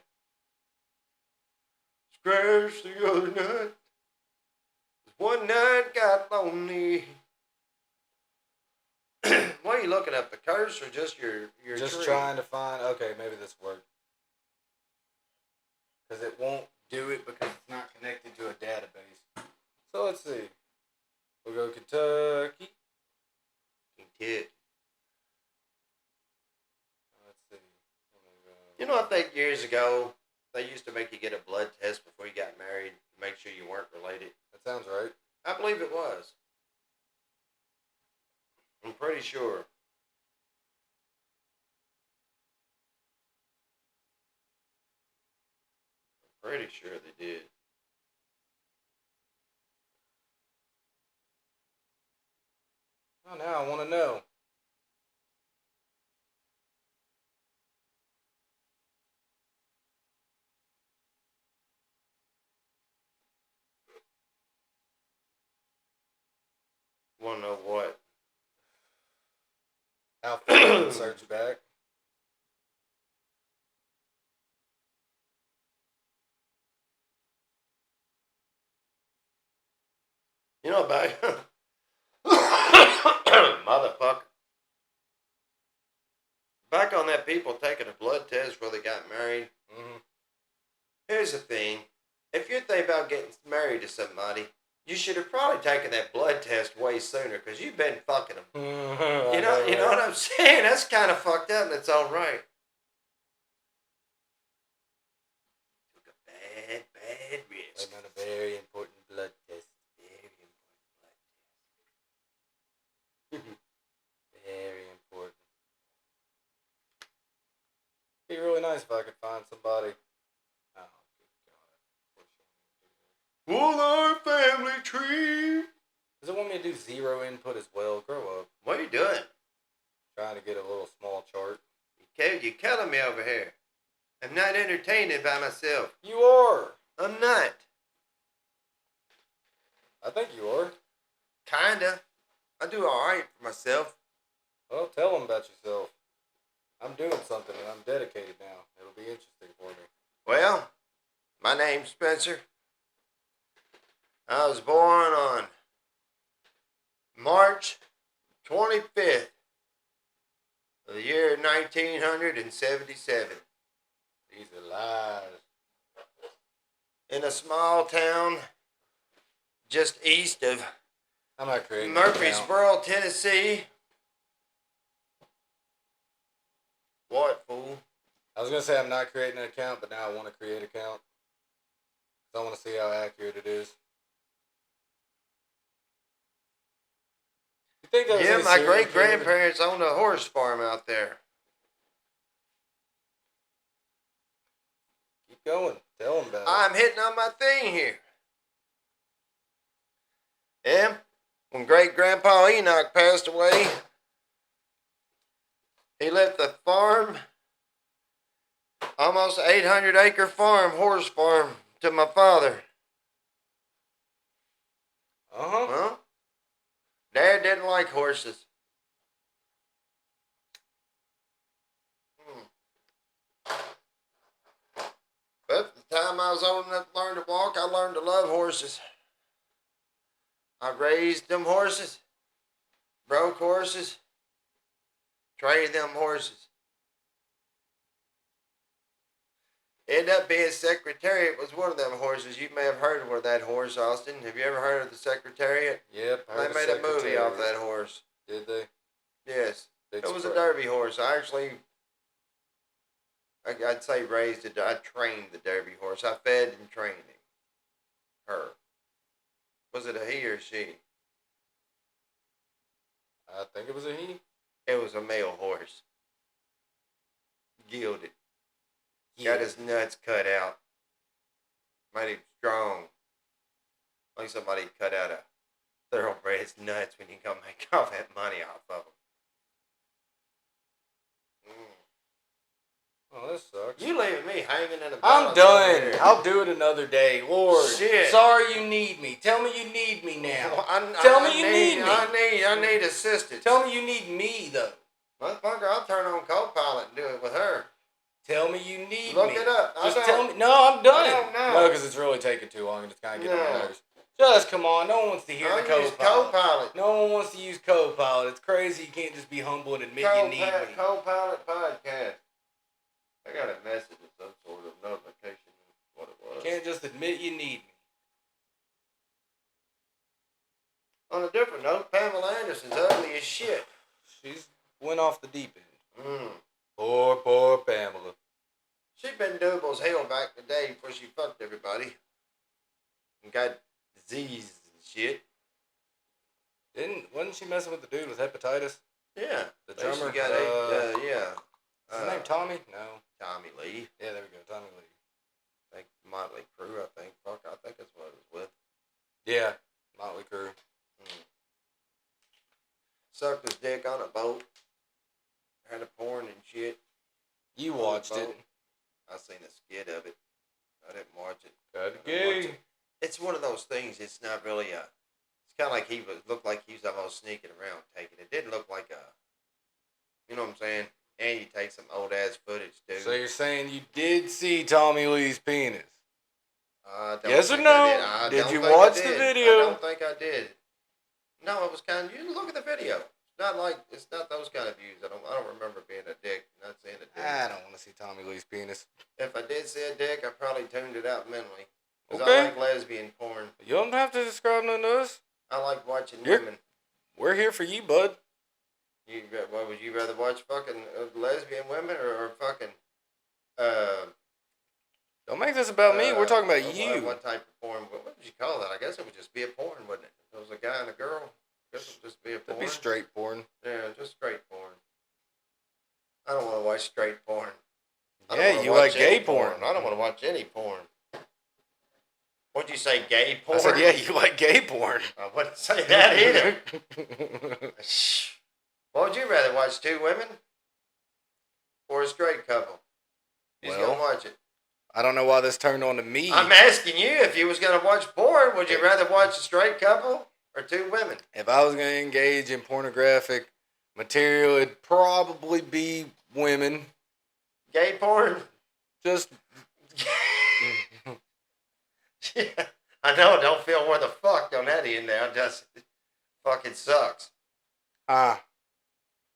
Scratch the other nut. One nut got lonely. What are you looking up? The curse or just your Just tree? trying to find... Okay, maybe this worked. Because it won't do it because it's not connected to a database. So let's see. We'll go Kentucky. Kentucky. Let's see. You know, I think years ago, they used to make you get a blood test before you got married to make sure you weren't related. That sounds right. I believe it was. I'm pretty sure. I'm pretty sure they did. Oh, now I want to know. Want to know what? How far you can search back? You know, back. Motherfucker. Back on that people taking a blood test before they got married. Mm-hmm. Here's the thing. If you're thinking about getting married to somebody, you should have probably taken that blood test way sooner because you've been fucking them. Mm-hmm. You know what I'm saying? That's kind of fucked up, and it's all right. Took a bad risk. Went on a very important blood test. Very important. Very important. It'd be really nice if I could find somebody. Oh, good God. Pull our family tree. Does it want me to do zero input as well? Grow up. What are you doing? Trying to get a little small chart. You're killing me over here. I'm not entertaining by myself. You are. I'm not. I think you are. Kinda. I do alright for myself. Well, tell them about yourself. I'm doing something and I'm dedicated now. It'll be interesting for me. Well, my name's Spencer. I was born on March 25th of the year 1977 These are lies. in a small town just east of I'm not creating an account. Murfreesboro, Tennessee. What, fool? I was going to say I'm not creating an account, but now I want to create an account. I want to see how accurate it is. You think that was Yeah, any my serial great killer? grandparents owned a horse farm out there. Keep going. Tell them about it. I'm hitting on my thing here. And when great grandpa Enoch passed away, he left the farm, almost 800-acre farm, horse farm, to my father. Uh-huh. Huh? Dad didn't like horses. But the time I was old enough to learn to walk, I learned to love horses. I raised them horses, broke horses, traded them horses. Ended up being Secretariat was one of them horses. You may have heard of that horse, Austin. Have you ever heard of the Secretariat? Yep. They made a movie off that horse. Did they? Yes. Big It was a surprise. Derby horse. I actually, I'd say raised it. I trained the Derby horse. I fed and trained him. Her. Was it a he or she? I think it was a he. It was a male horse. Gilded. Got his nuts cut out. Made him strong. Like somebody cut out a thoroughbred's nuts when you go make all that money off of them. Oh, this sucks. You leaving me hanging in a I'm balance over done. here. I'll do it another day. Lord. Shit. Sorry you need me. Tell me you need me now. Well, Tell me you need me. I need assistance. Tell me you need me, though. Motherfucker, I'll turn on Copilot and do it with her. Tell me you need Look me. it up. Just I tell don't. me. No, I'm done. I don't know. No, because it's really taking too long. It's kind of getting on my No. nerves. Just come on. No one wants to hear the I'll use Copilot. Copilot. No one wants to use Copilot. It's crazy. You can't just be humble and admit you need me. Copilot podcast. I got a message of some sort of notification. What it was. You can't just admit you need me. On a different note, Pamela Anderson's ugly as shit. She's went off the deep end. Mm. Poor Pamela. She'd been doable as hell back in the day before she fucked everybody. And got disease and shit. Wasn't she messing with the dude with hepatitis? Yeah. The Think drummer? She got yeah. Is his name Tommy? No. Tommy Lee. Yeah, there we go. Tommy Lee. I think Motley Crue, I think. Fuck, I think that's what it was with. Yeah. Motley Crue. Sucked his dick on a boat. Had a porn and shit. You On the watched it. boat. I seen a skit of it. I didn't watch it. Got I didn't watch it. It's one of those things. It's not really a kind of like looked like he was almost sneaking around taking it. Didn't look like a, you know what I'm saying? And you take some old ass footage, dude. So you're saying you did see Tommy Lee's penis? Yes or think no? I Did don't you think I watch the did. video? I don't think I did. No, it was kind of. You look at the video. It's not those kind of views. I don't remember being a dick. Not seeing a dick. I don't want to see Tommy Lee's penis. If I did see a dick, I probably tuned it out mentally. Because Okay. I like lesbian porn. You don't have to describe none to us. I like watching women. We're here for you, bud. What would you rather watch? Fucking lesbian women or fucking Don't make this about me. We're talking about you. What type of porn? What would you call that? I guess it would just be a porn, wouldn't it? If it was a guy and a girl, I guess it would just be a porn. That'd be straight porn. Yeah, just straight porn. I don't want to watch straight porn. Yeah, you like gay porn. I don't want to watch any porn. What'd you say, gay porn? I said, yeah, you like gay porn. I wouldn't say that either. What would you rather watch, two women or a straight couple? Who's gonna watch it? I don't know why this turned on to me. I'm asking you if you was gonna watch porn. Would you rather watch a straight couple or two women? If I was gonna engage in pornographic material, it'd probably be women. Gay porn. Just. Yeah, I know. Don't feel where the fuck on that end now. Just fucking sucks. I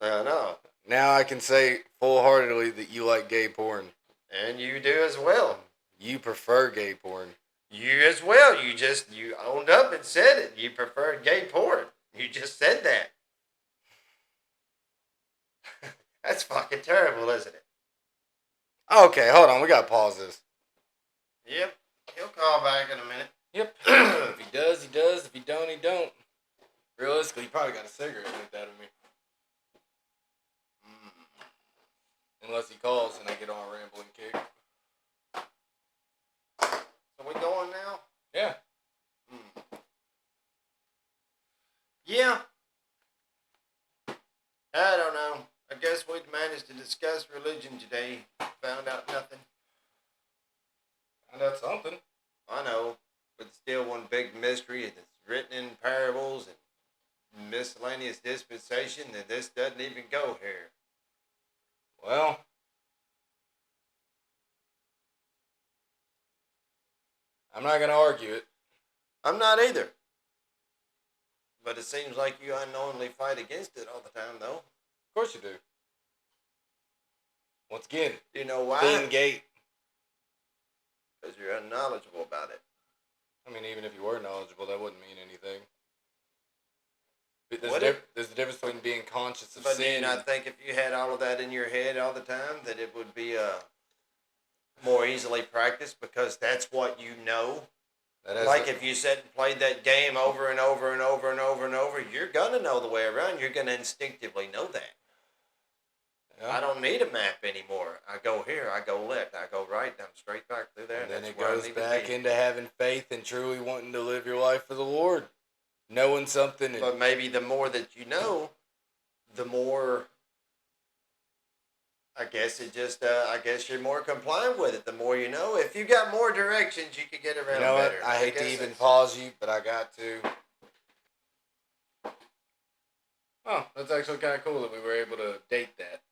know. Now I can say full-heartedly that you like gay porn. And you do as well. You prefer gay porn. You as well. You owned up and said it. You preferred gay porn. You just said that. That's fucking terrible, isn't it? Okay, hold on. We gotta pause this. Yep. He'll call back in a minute. Yep. If he does, he does. If he don't, he don't. Realistically, he probably got a cigarette like that of me. Unless he calls and I get on a rambling kick. So we going now? Yeah. Yeah. I don't know. I guess we managed to discuss religion today. Found out nothing. Found out something. I know. But it's still one big mystery. It's written in parables and miscellaneous dispensation, and this doesn't even go here. Well. I'm not going to argue it. I'm not either. But it seems like you unknowingly fight against it all the time, though. Of course you do. Once again, do you know why? Thin gate. Because you're unknowledgeable about it. I mean, even if you were knowledgeable, that wouldn't mean anything. There's the difference between being conscious of sin. But do you not think if you had all of that in your head all the time, that it would be more easily practiced because that's what you know? Like if you sat and played that game over and over and over and over and over, you're going to know the way around. You're going to instinctively know that. Yeah. I don't need a map anymore. I go here, I go left, I go right, I'm straight back through there. And then it goes back into having faith and truly wanting to live your life for the Lord. Knowing something. But maybe the more that you know, the more, I guess you're more compliant with it. The more you know. If you got more directions, you could get around better. I hate to even pause you, but I got to. Oh, that's actually kind of cool that we were able to date that.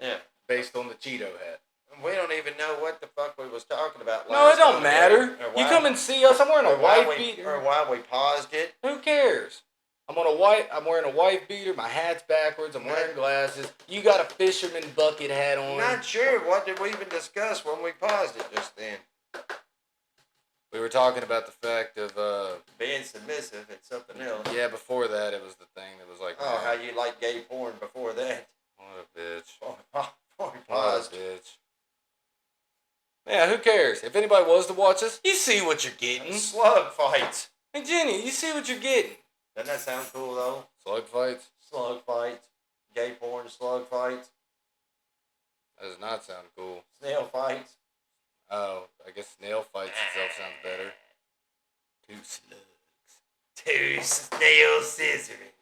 Yeah. Based on the Cheeto hat. We don't even know what the fuck we was talking about. No, it don't matter. You come and see us. I'm wearing a wife beater. Or why we paused it. Who cares? I'm wearing a wife beater. My hat's backwards. I'm wearing glasses. You got a fisherman bucket hat on. Not sure. What did we even discuss when we paused it just then? We were talking about the fact of being submissive and something else. Yeah, before that it was the thing that was like. Oh, how you like gay porn before that? What a bitch. What a bitch. Yeah, who cares? If anybody was to watch us, you see what you're getting. Slug fights. Hey, Jenny, you see what you're getting. Doesn't that sound cool, though? Slug fights? Slug fights. Gay porn slug fights. That does not sound cool. Snail fights. Oh, I guess snail fights itself sounds better. 2 slugs. 2 snails scissoring.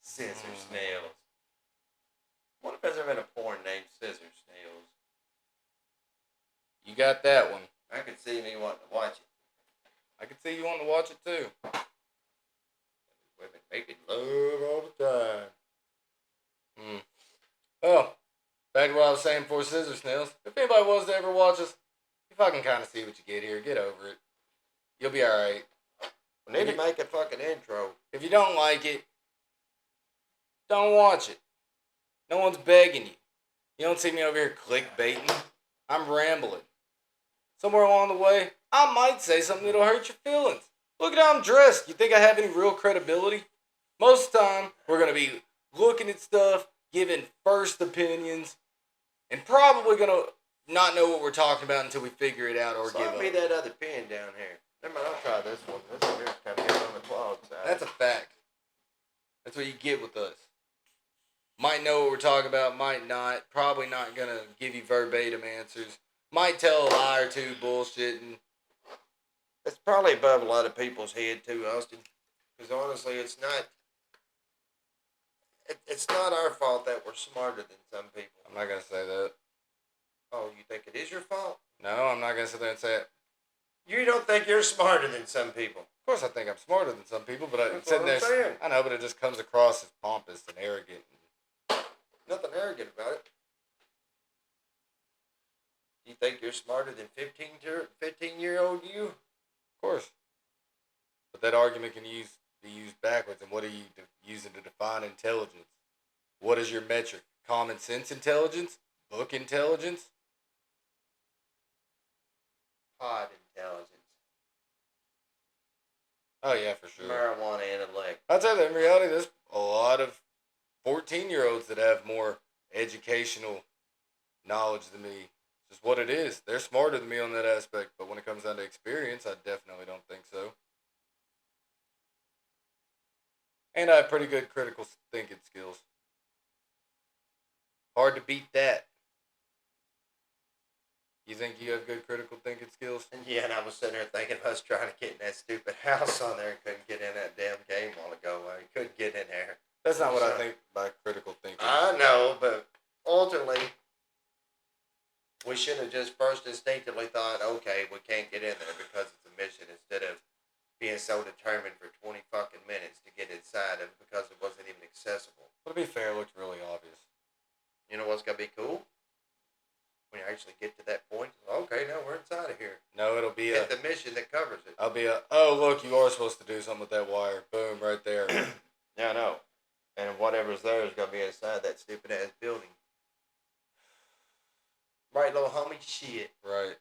Scissor snails. What if there's ever been a porn named Scissor Snails? You got that one. I could see me wanting to watch it. I could see you wanting to watch it too. was saying before Scissor Snails, if anybody wants to ever watch us, you fucking kind of see what you get here. Get over it. You'll be alright. We need to make a fucking intro. If you don't like it, don't watch it. No one's begging you. You don't see me over here clickbaiting. I'm rambling. Somewhere along the way, I might say something that'll hurt your feelings. Look at how I'm dressed. You think I have any real credibility? Most of the time, we're going to be looking at stuff, giving first opinions, and probably going to not know what we're talking about until we figure it out or give up. Slide me that other pen down here. Never mind, I'll try this one. This one here's kind of getting on the clog side. That's a fact. That's what you get with us. Might know what we're talking about, might not. Probably not going to give you verbatim answers. Might tell a lie or two bullshitting. It's probably above a lot of people's head too, Austin. Because honestly, it's not our fault that we're smarter than some people. I'm not going to say that. Oh, you think it is your fault? No, I'm not going to sit there and say it. You don't think you're smarter than some people? Of course I think I'm smarter than some people, but That's what I'm saying. I know, but it just comes across as pompous and arrogant. Nothing arrogant about it. You think you're smarter than 15-year-old you? Of course. But that argument can be used backwards. And what are you using to define intelligence? What is your metric? Common sense intelligence? Book intelligence? Pod intelligence. Oh, yeah, for sure. Marijuana intellect. I'll tell you, in reality, there's a lot of 14-year-olds that have more educational knowledge than me. It's just what it is. They're smarter than me on that aspect, but when it comes down to experience, I definitely don't think so. And I have pretty good critical thinking skills. Hard to beat that. You think you have good critical thinking skills? And yeah, and I was sitting there thinking of us trying to get in that stupid house on there and couldn't get in that damn game a while ago. I couldn't get in there. That's not what I think by critical thinking. I know, but ultimately, we should have just first instinctively thought, okay, we can't get in there because it's a mission, instead of being so determined for 20 fucking minutes to get inside of because it wasn't even accessible. But to be fair, it looked really obvious. You know what's going to be cool? When you actually get to that point, okay, now we're inside of here. No, it'll be Hit the mission that covers it. I'll be oh, look, you are supposed to do something with that wire. Boom, right there. Yeah, I know. And whatever's there is going to be inside that stupid-ass building. Right, little homie? Shit. Right.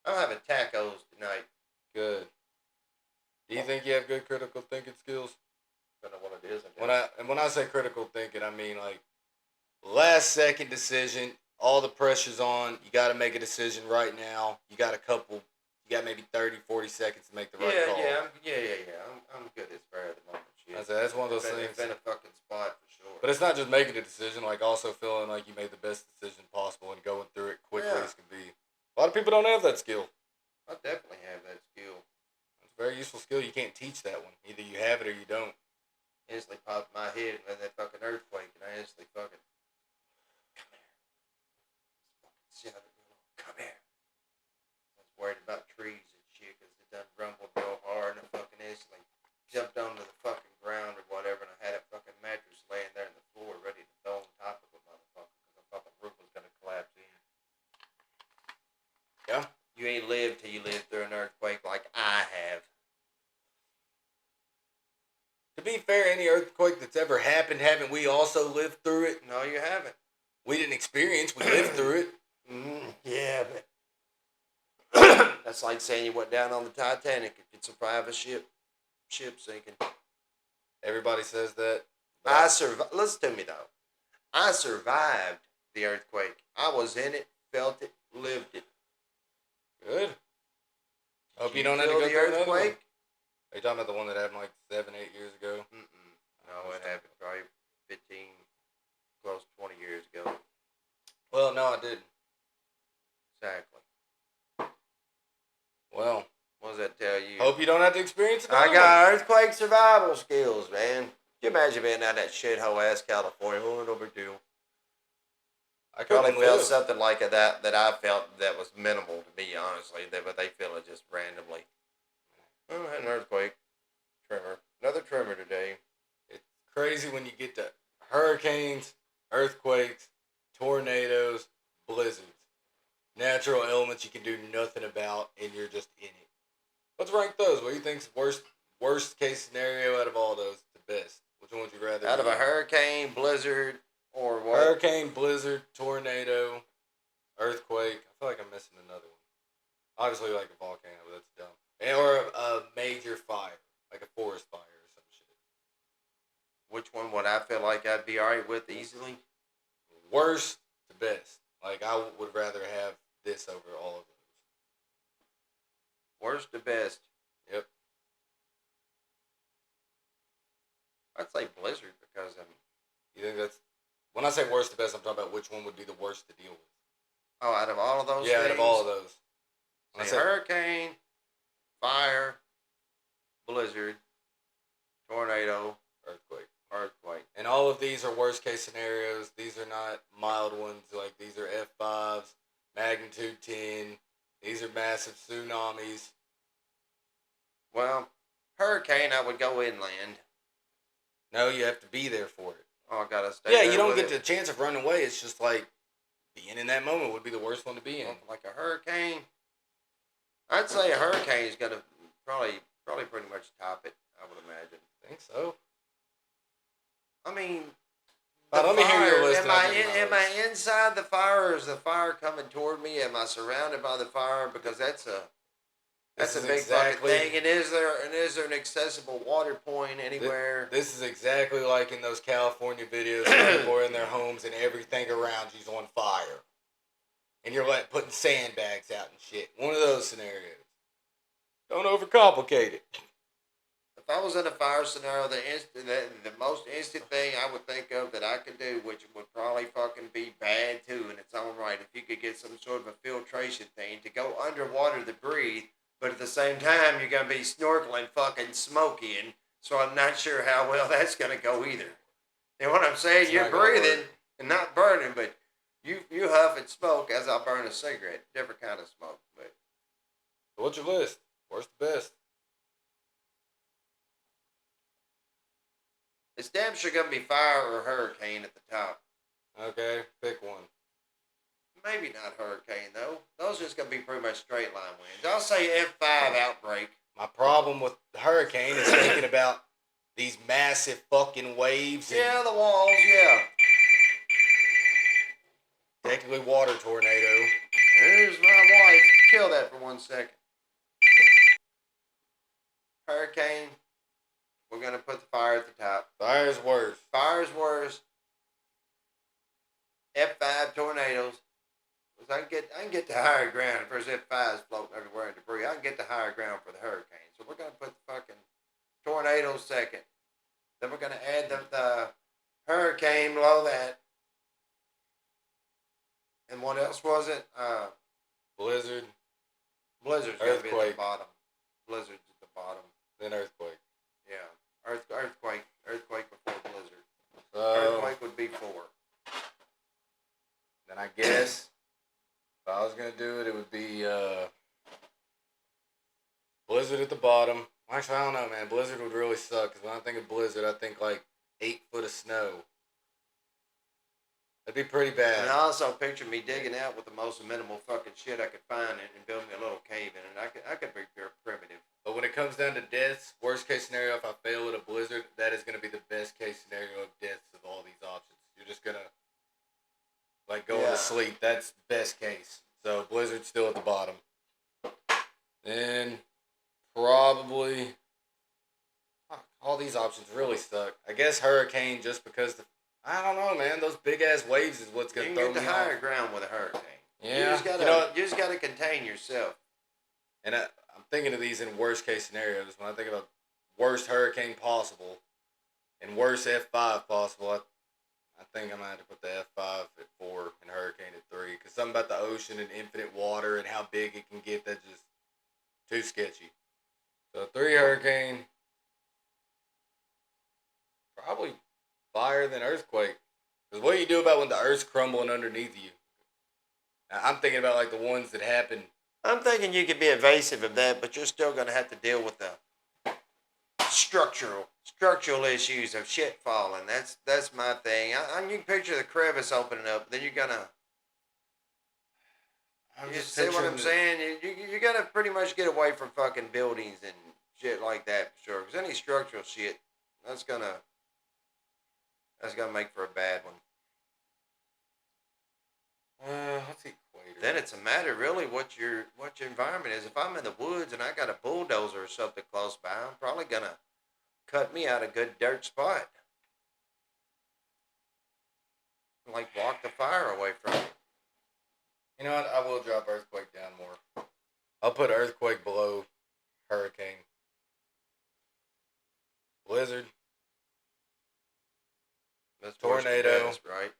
I'm having tacos tonight. Good. Do you think you have good critical thinking skills? I don't know what it is. When I say critical thinking, I mean like last second decision. All the pressure's on. You got to make a decision right now. You got maybe 30, 40 seconds to make the right call. I'm good at spare at the moment. Shit. That's one of those things. It's been a fucking spot for sure. But it's not just making a decision, like also feeling like you made the best decision possible and going through it quickly as can be. A lot of people don't have that skill. I definitely have that skill. It's a very useful skill. You can't teach that one. Either you have it or you don't. Instantly popped in my head and that fucking earthquake, and I instantly fucking, come here. Come here. I was worried about trees and shit because it done rumbled real hard, and I fucking instantly jumped onto the fucking ground or whatever, and I had a fucking mattress laying there on the floor ready to throw on top of a motherfucker because the fucking roof was going to collapse in. Yeah. You ain't lived till you lived through an earthquake like I have. To be fair, any earthquake that's ever happened, haven't we also lived through it? No, you haven't. We didn't experience, we lived through it. Yeah, but that's like saying you went down on the Titanic and could survive a ship sinking. Everybody says that. I survived. Listen to me though. I survived the earthquake. I was in it, felt it, lived it. Good. Hope you Did don't have to feel go the through another one. earthquake. Are you talking about the one that happened like 7, 8 years ago? No, it happened probably 15, close to 20 years ago. Well, no, I didn't. Exactly. Well, What does that tell you? hope you don't have to experience it. I got earthquake survival skills, man. Can you imagine being out that shithole ass California? Oh, no big deal. I Probably couldn't felt live. something like that I felt that was minimal to me, honestly. But they feel it just randomly. Oh, I had an earthquake. Tremor. Another tremor today. It's crazy when you get to hurricanes, earthquakes, tornadoes, natural elements you can do nothing about, and you're just in it. Let's rank those. What do you think's worst case scenario out of all those? The best. Which one would you rather? Out of be a in? hurricane, blizzard, or what? Hurricane, blizzard, tornado, earthquake. I feel like I'm missing another one. Obviously, like a volcano, but that's dumb. Or a major fire, like a forest fire or some shit. Which one would I feel like I'd be alright with easily? Worst to best. Like, I would rather have this over all of those. Worst to best. Yep. I'd say blizzard because You think that's... When I say worst to best, I'm talking about which one would be the worst to deal with. oh, out of all of those Yeah, things? out of all of those. When I Say say hurricane, fire, blizzard, tornado, earthquake. And all of these are worst case scenarios. These are not mild ones. Like, these are F5s, magnitude 10. These are massive tsunamis. Well, hurricane, I would go inland. No, you have to be there for it. Oh, I gotta stay. Yeah, there you don't with get it. the chance of running away. It's just like being in that moment would be the worst one to be in. Like a hurricane. I'd say a hurricane is gonna probably pretty much top it. I would imagine. I think so. I mean, Let me hear your list. Am I inside the fire, or is the fire coming toward me? Am I surrounded by the fire? Because that's a big fucking thing. And is there an accessible water point anywhere? This is exactly like in those California videos where people are in their homes and everything around you's on fire, and you're like putting sandbags out and shit. One of those scenarios. Don't overcomplicate it. If I was in a fire scenario, the most instant thing I would think of that I could do, which would probably fucking be bad too in its own right, if you could get some sort of a filtration thing to go underwater to breathe, but at the same time you're gonna be snorkeling fucking smoky, and so I'm not sure how well that's gonna go either. You know what I'm saying? It's you're not gonna breathing work. and not burning, but you huff and smoke as I burn a cigarette. Different kind of smoke, but So what's your list? Worst to best. it's damn sure gonna be fire or hurricane at the top. Okay, pick one. Maybe not hurricane though. Those are just gonna be pretty much straight line winds. I'll say F5 outbreak. My problem with the hurricane is thinking about these massive fucking waves. And Yeah, the walls. Yeah. technically water tornado. There's my wife. Kill that for 1 second. Hurricane. We're gonna put the fire at the top. Fire's worse. Fire's worse. F5 tornadoes. Cause I can get to higher ground. If there's F5s floating everywhere in debris, I can get to higher ground for the hurricane. So we're gonna put the fucking tornadoes second. Then we're gonna add the hurricane below that. And what else was it? Blizzard, Blizzard's gonna be at the Earthquake. bottom. Blizzard's at the bottom. then earthquake. Yeah. Earthquake before blizzard. So Earthquake would be 4. then I guess if I was gonna do it, it would be blizzard at the bottom. Actually, I don't know, man. Blizzard would really suck because when I think of blizzard, I think like 8 foot of snow. That'd be pretty bad. And I also picture me digging out with the most minimal fucking shit I could find and build me a little cave in it. I could be very primitive. But when it comes down to deaths, worst case scenario, if I fail at a blizzard, that is going to be the best case scenario of deaths of all these options. You're just going to, like, go to sleep. That's best case. So, blizzard's still at the bottom. Then, probably, fuck, all these options really suck. I guess hurricane just because, I don't know, man. Those big-ass waves is what's going You to can throw get me to higher off. ground with a hurricane. Yeah. You just gotta contain yourself. And I'm thinking of these in worst case scenarios. When I think about worst hurricane possible and worst F5 possible, I think I'm going to have to put the F5 at 4 and hurricane at 3. Because something about the ocean and infinite water and how big it can get, that's just too sketchy. So 3 hurricane, probably fire than earthquake. Because what do you do about when the earth's crumbling underneath you? Now, I'm thinking about like the ones that happen. I'm thinking you could be evasive of that, but you're still gonna have to deal with the structural issues of shit falling. That's my thing. You can picture the crevice opening up, then you're gonna. I'm You just see what picturing I'm saying? You gotta pretty much get away from fucking buildings and shit like that for sure. Because any structural shit, that's gonna make for a bad one. What's equator? Then it's a matter really what your environment is. If I'm in the woods and I got a bulldozer or something close by, I'm probably gonna cut me out a good dirt spot. Like block the fire away from it. You know what? I will drop earthquake down more. I'll put earthquake below hurricane. Blizzard. That's Tornado. Worst to best, right?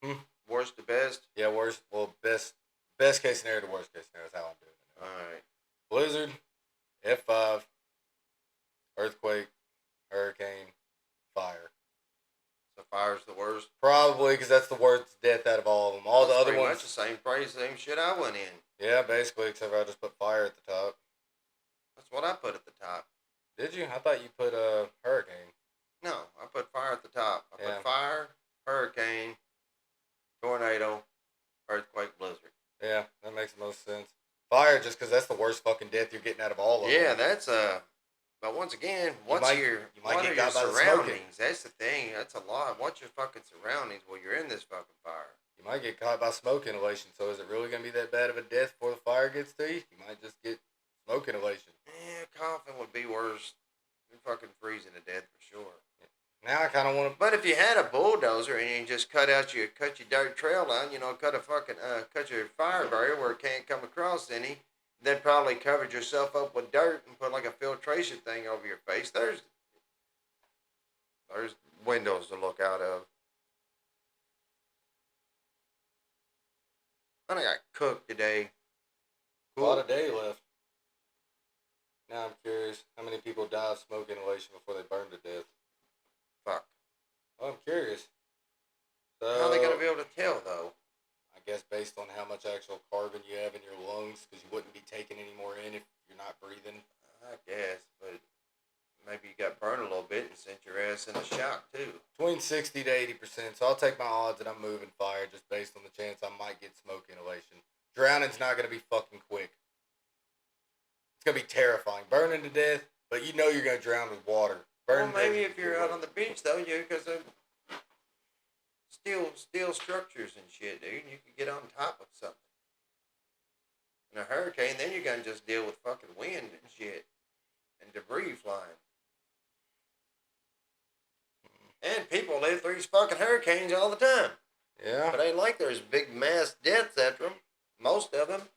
Hmm? Worst to best? Yeah, worst. Well, best case scenario to worst case scenario is how I'm doing it. Alright. Blizzard, F5, earthquake, hurricane, fire. So fire's the worst? Probably because that's the worst death out of all of them. All the other ones. Much the same price, same shit I went in. Yeah, basically, except for I just put fire at the top. That's what I put at the top. Did you? I thought you put hurricane. No, I put fire at the top. I put fire, hurricane, tornado, earthquake, blizzard. Yeah, that makes the most sense. Fire, just because that's the worst fucking death you're getting out of all of them. Yeah, that's But once again, what are your surroundings? That's the thing. That's a lot. What's your fucking surroundings while you're in this fucking fire? You might get caught by smoke inhalation. So is it really gonna be that bad of a death before the fire gets to you? You might just get smoke inhalation. Yeah, coughing would be worse than fucking freezing to death for sure. Now I kind of want to. But if you had a bulldozer and you just cut your dirt trail line, cut your fire barrier where it can't come across any, then probably covered yourself up with dirt and put like a filtration thing over your face. There's windows to look out of. I got cooked today. Cool. A lot of day left. Now I'm curious, how many people die of smoke inhalation before they burn to death? Fuck. Well, I'm curious. So, how are they gonna be able to tell though? I guess based on how much actual carbon you have in your lungs, because you wouldn't be taking any more in if you're not breathing. I guess, but maybe you got burned a little bit and sent your ass in a shock too. Between 60 to 80%. So I'll take my odds that I'm moving fire just based on the chance I might get smoke inhalation. Drowning's not gonna be fucking quick. It's gonna be terrifying. Burning to death, but you know you're gonna drown with water. Well, maybe if you're out on the beach though, because of steel structures and shit, dude, you could get on top of something. In a hurricane, then you're gonna just deal with fucking wind and shit and debris flying. And people live through these fucking hurricanes all the time. Yeah. But ain't like there's big mass deaths after them. Most of them.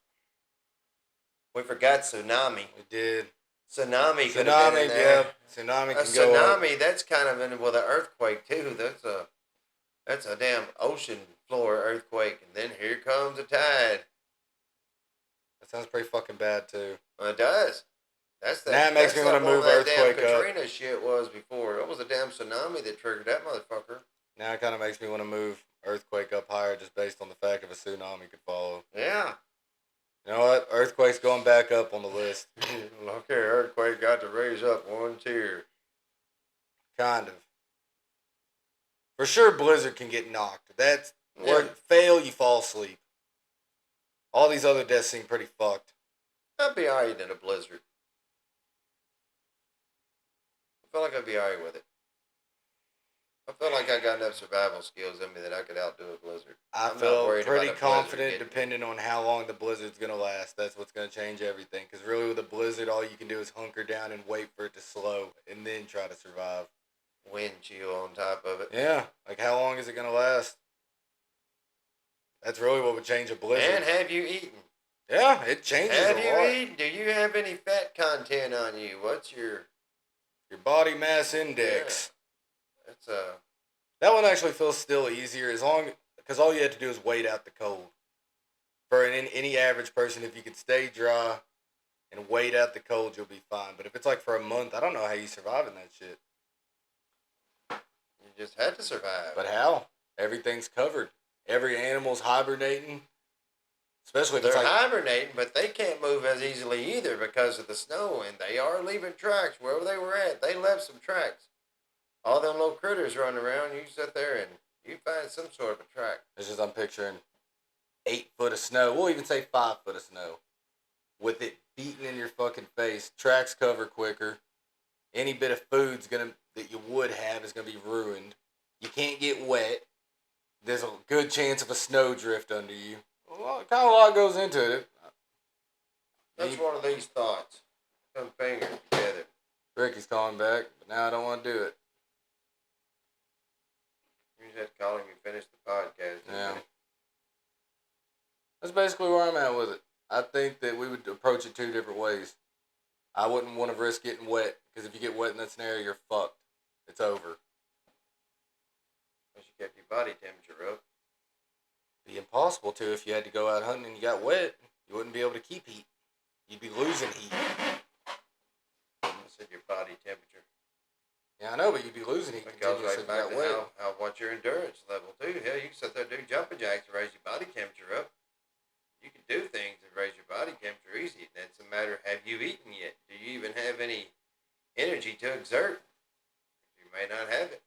We forgot tsunami. We did. Tsunami could have been in there. Yeah. Tsunami can go up. Tsunami, that's kind of in with an earthquake too. That's a damn ocean floor earthquake, and then here comes a tide. That sounds pretty fucking bad too. Well, it does. That's that. Now it makes me want to move earthquake damn up. Katrina shit was before. It was a damn tsunami that triggered that motherfucker. Now it kind of makes me want to move earthquake up higher just based on the fact of a tsunami could follow. Yeah. You know what? Earthquake's going back up on the list. Okay, earthquake got to raise up one tier. Kind of. For sure, blizzard can get knocked. That's where fail, you fall asleep. All these other deaths seem pretty fucked. I'd be alright in a blizzard. I feel like I'd be alright with it. I feel like I got enough survival skills in me that I could outdo a blizzard. I feel pretty confident depending on how long the blizzard's going to last. That's what's going to change everything. Because really with a blizzard, all you can do is hunker down and wait for it to slow and then try to survive. Wind chill on top of it. Yeah. Like how long is it going to last? That's really what would change a blizzard. And have you eaten? Yeah, it changes a lot. Have you eaten? Do you have any fat content on you? What's your body mass index? Yeah. That's that one actually feels still easier because all you had to do is wait out the cold. For any average person, if you can stay dry and wait out the cold, you'll be fine. But if it's like for a month, I don't know how you survive in that shit. You just had to survive. But how? Everything's covered. Every animal's hibernating. Especially if they're it's like hibernating, but they can't move as easily either because of the snow, and they are leaving tracks wherever they were at. They left some tracks. All them little critters running around, you sit there and you find some sort of a track. It's just I'm picturing 8 foot of snow, we'll even say 5 foot of snow, with it beating in your fucking face, tracks cover quicker, any bit of food's that you would have is gonna be ruined. You can't get wet. There's a good chance of a snow drift under you. Kind of a lot goes into it. That's one of these thoughts. Some fingers together. Ricky's calling back, but now I don't want to do it. You just have to call him and finish the podcast. Yeah. That's basically where I'm at with it. I think that we would approach it 2 different ways. I wouldn't want to risk getting wet, because if you get wet in that scenario, you're fucked. It's over. Unless you kept your body temperature up. It'd be impossible to if you had to go out hunting and you got wet. You wouldn't be able to keep heat. You'd be losing heat. I said your body temperature. Yeah, I know, but you'd be losing heat because continuously right if you back got to wet. how what's your endurance level too. Hell, you can sit there and do jumping jacks to raise your body temperature up. You can do things to raise your body temperature easy. And it's a matter of, have you eaten yet? Do you even have any energy to exert? You may not have it.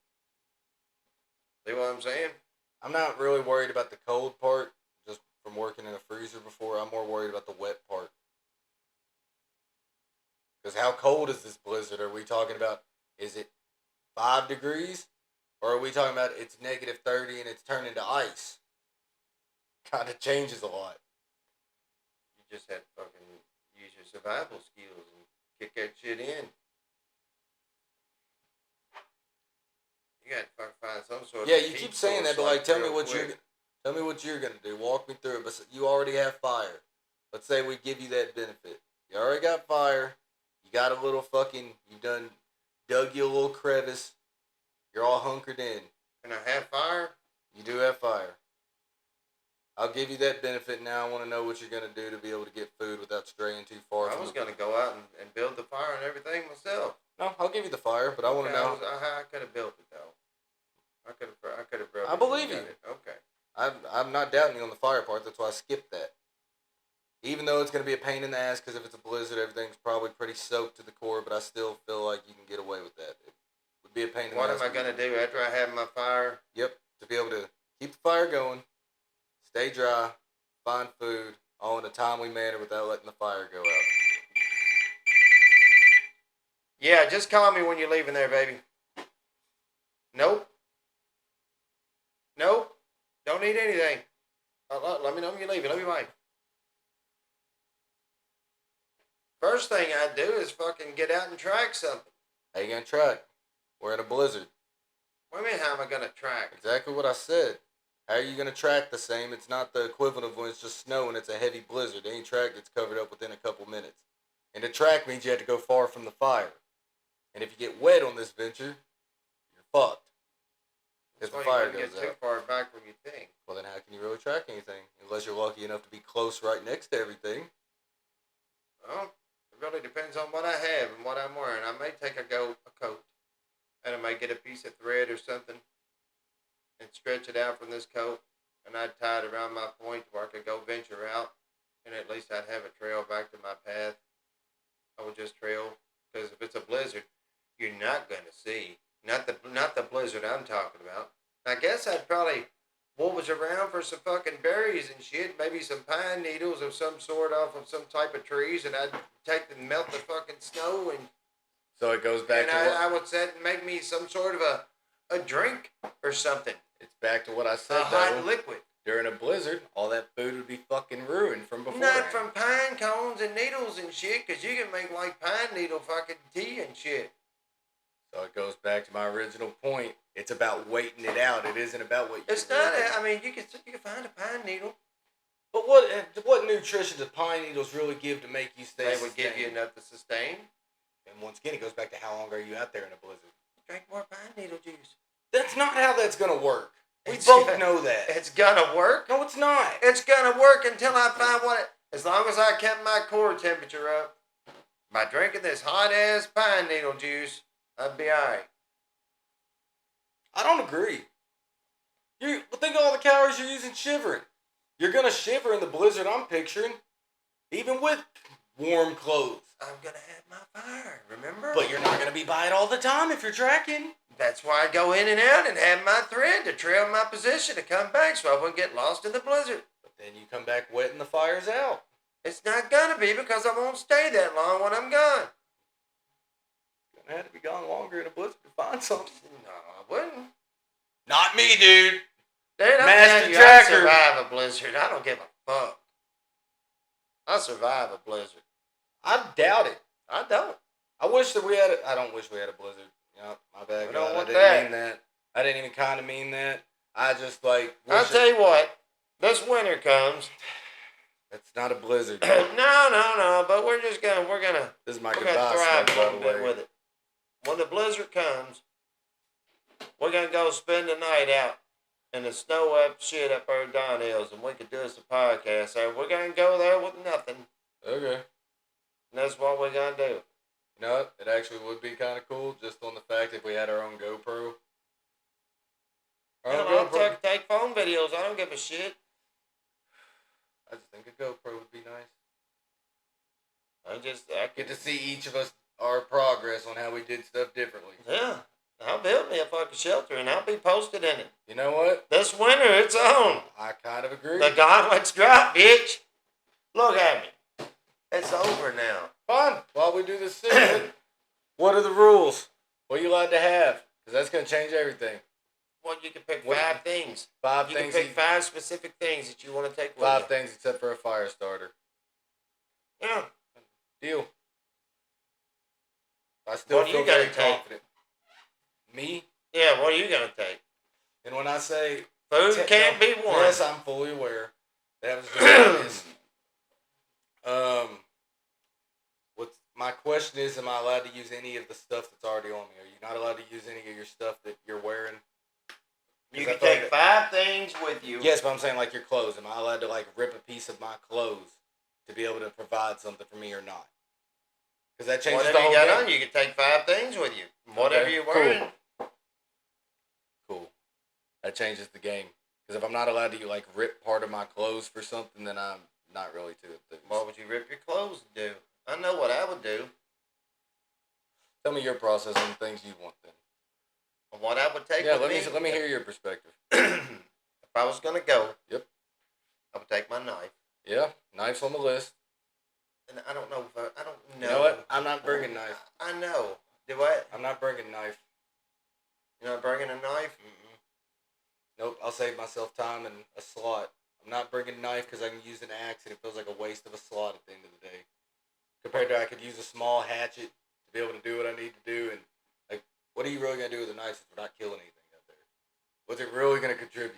See what I'm saying? I'm not really worried about the cold part, just from working in a freezer before. I'm more worried about the wet part. Because how cold is this blizzard? Are we talking about, is it 5 degrees? Or are we talking about it's negative 30 and it's turned into ice? Kind of changes a lot. You just have to fucking use your survival skills and kick that shit in. You got to fucking find some sort of. Yeah, you keep saying that, but like, tell me real what quick. you're gonna do. Walk me through it. But you already have fire. Let's say we give you that benefit. You already got fire. You got a little fucking. You dug you a little crevice. You're all hunkered in. Can I have fire? You do have fire. I'll give you that benefit now. I want to know what you're gonna do to be able to get food without straying too far. I was gonna go out and build the fire and everything myself. No, I'll give you the fire, but I want to know. I could have built it though. I could have. I believe you. It. Okay. I'm not doubting you on the fire part. That's why I skipped that. Even though it's going to be a pain in the ass because if it's a blizzard, everything's probably pretty soaked to the core, but I still feel like you can get away with that. It would be a pain in the ass. What am I going to do after I have my fire? Yep, to be able to keep the fire going, stay dry, find food, all in a timely manner without letting the fire go out. Yeah, just call me when you're leaving there, baby. Nope. Nope. Don't need anything. Let me know when you're leaving. Let me wait. First thing I'd do is fucking get out and track something. How you going to track? We're in a blizzard. What do you mean, how am I going to track? Exactly what I said. How are you going to track the same? It's not the equivalent of when it's just snow and it's a heavy blizzard. Any track gets covered up within a couple minutes. And to track means you have to go far from the fire. And if you get wet on this venture, you're fucked. If the fire goes get too out. far back from your thing. Well, then how can you really track anything? Unless you're lucky enough to be close right next to everything. Well, it really depends on what I have and what I'm wearing. I may take a coat, and I may get a piece of thread or something and stretch it out from this coat, and I'd tie it around my point where I could go venture out, and at least I'd have a trail back to my path. I would just trail, because if it's a blizzard, you're not going to see. Not the blizzard I'm talking about. I guess I'd probably bulge around for some fucking berries and shit, maybe some pine needles of some sort off of some type of trees, and I'd take and melt the fucking snow, and So it goes back and I would set and make me some sort of a drink or something. It's back to what I A said, hot though. liquid. During a blizzard, all that food would be fucking ruined from before. Not from pine cones and needles and shit, because you can make like pine needle fucking tea and shit. So it goes back to my original point. It's about waiting it out. It isn't about what you It's not. I mean, you can find a pine needle. But what nutrition do pine needles really give to make you stay They would give you sustained? enough to sustain. And once again, it goes back to how long are you out there in a blizzard? Drink more pine needle juice. That's not how that's going to work. We It's both gonna- know that. It's gonna work. No, it's not. It's gonna work until I find what it. As long as I kept my core temperature up by drinking this hot ass pine needle juice, I'd be alright. I don't agree. Think of all the calories you're using shivering. You're going to shiver in the blizzard I'm picturing, even with warm clothes. I'm gonna have my fire, remember? But you're not going to be by it all the time if you're tracking. That's why I go in and out and have my thread to trail my position to come back so I wouldn't get lost in the blizzard. But then you come back wet and the fire's out. It's not gonna be because I won't stay that long when I'm gone. You're gonna have to be gone longer in a blizzard to find something. No, I wouldn't. Not me, dude. Dude, I'm Master telling you, I Tracker. survive a blizzard. I don't give a fuck. I survive a blizzard. I doubt it. I don't. I wish that we had I don't wish we had a blizzard. Yep, my bad. We don't God, want I didn't that. mean that. I didn't even kind of mean that. I just like. I'll tell you what. This winter comes. It's not a blizzard. No. But we're gonna This is my we're goodbye gonna thrive smoke, a by little the bit way. with it. When the blizzard comes, we're gonna go spend the night out in the snow up shit up there at Don Hills, and we could do us a podcast there. We're gonna go there with nothing, Okay. and that's what we're gonna do. You know what? It actually would be kind of cool, just on the fact if we had our own GoPro. Our own I'll GoPro. take phone videos. I don't give a shit. I just think a GoPro would be nice. I Get to see each of us our progress on how we did stuff differently. Yeah, I'll build me a fucking shelter and I'll be posted in it. You know what? This winter, it's on. I kind of agree. The gauntlets drop, bitch. Look at me. It's over now. Fine. While we do this segment, what are the rules? What are you allowed to have? Because that's going to change everything. Well, you can pick What- 5 things. Five You things. can pick 5 specific things that you want to take with Five you. things except for a fire starter. Yeah. Deal. I still What are you feel gonna very take? confident. Me? Yeah, what are you going to take? And when I say Food can't be one. Yes, I'm fully aware. That was just obvious. What's my question is, am I allowed to use any of the stuff that's already on me? Are you not allowed to use any of your stuff that you're wearing? You 'Cause I can feel take like 5 things with you. Yes, but I'm saying like your clothes. Am I allowed to like rip a piece of my clothes to be able to provide something for me or not? Because that changes Whatever the whole you got game. on, you can take 5 things with you. Whatever Okay, you're cool. wearing. Cool. That changes the game. Because if I'm not allowed to like rip part of my clothes for something, then I'm not really too enthused. What would you rip your clothes to do? I know what I would do. Tell me your process on things you want then. What I would take Yeah, with let me hear your perspective. If I was going to go, Yep. I would take my knife. Yeah, knives on the list. And I don't know if I don't know. You know what? I'm not bringing knife. I know. Do what? I'm not bringing knife. You're not bringing a knife? Mm-mm. Nope, I'll save myself time and a slot. I'm not bringing knife because I can use an axe and it feels like a waste of a slot at the end of the day. Compared to I could use a small hatchet to be able to do what I need to do. And like, what are you really going to do with a knife if we're not killing anything out there? What's it really going to contribute?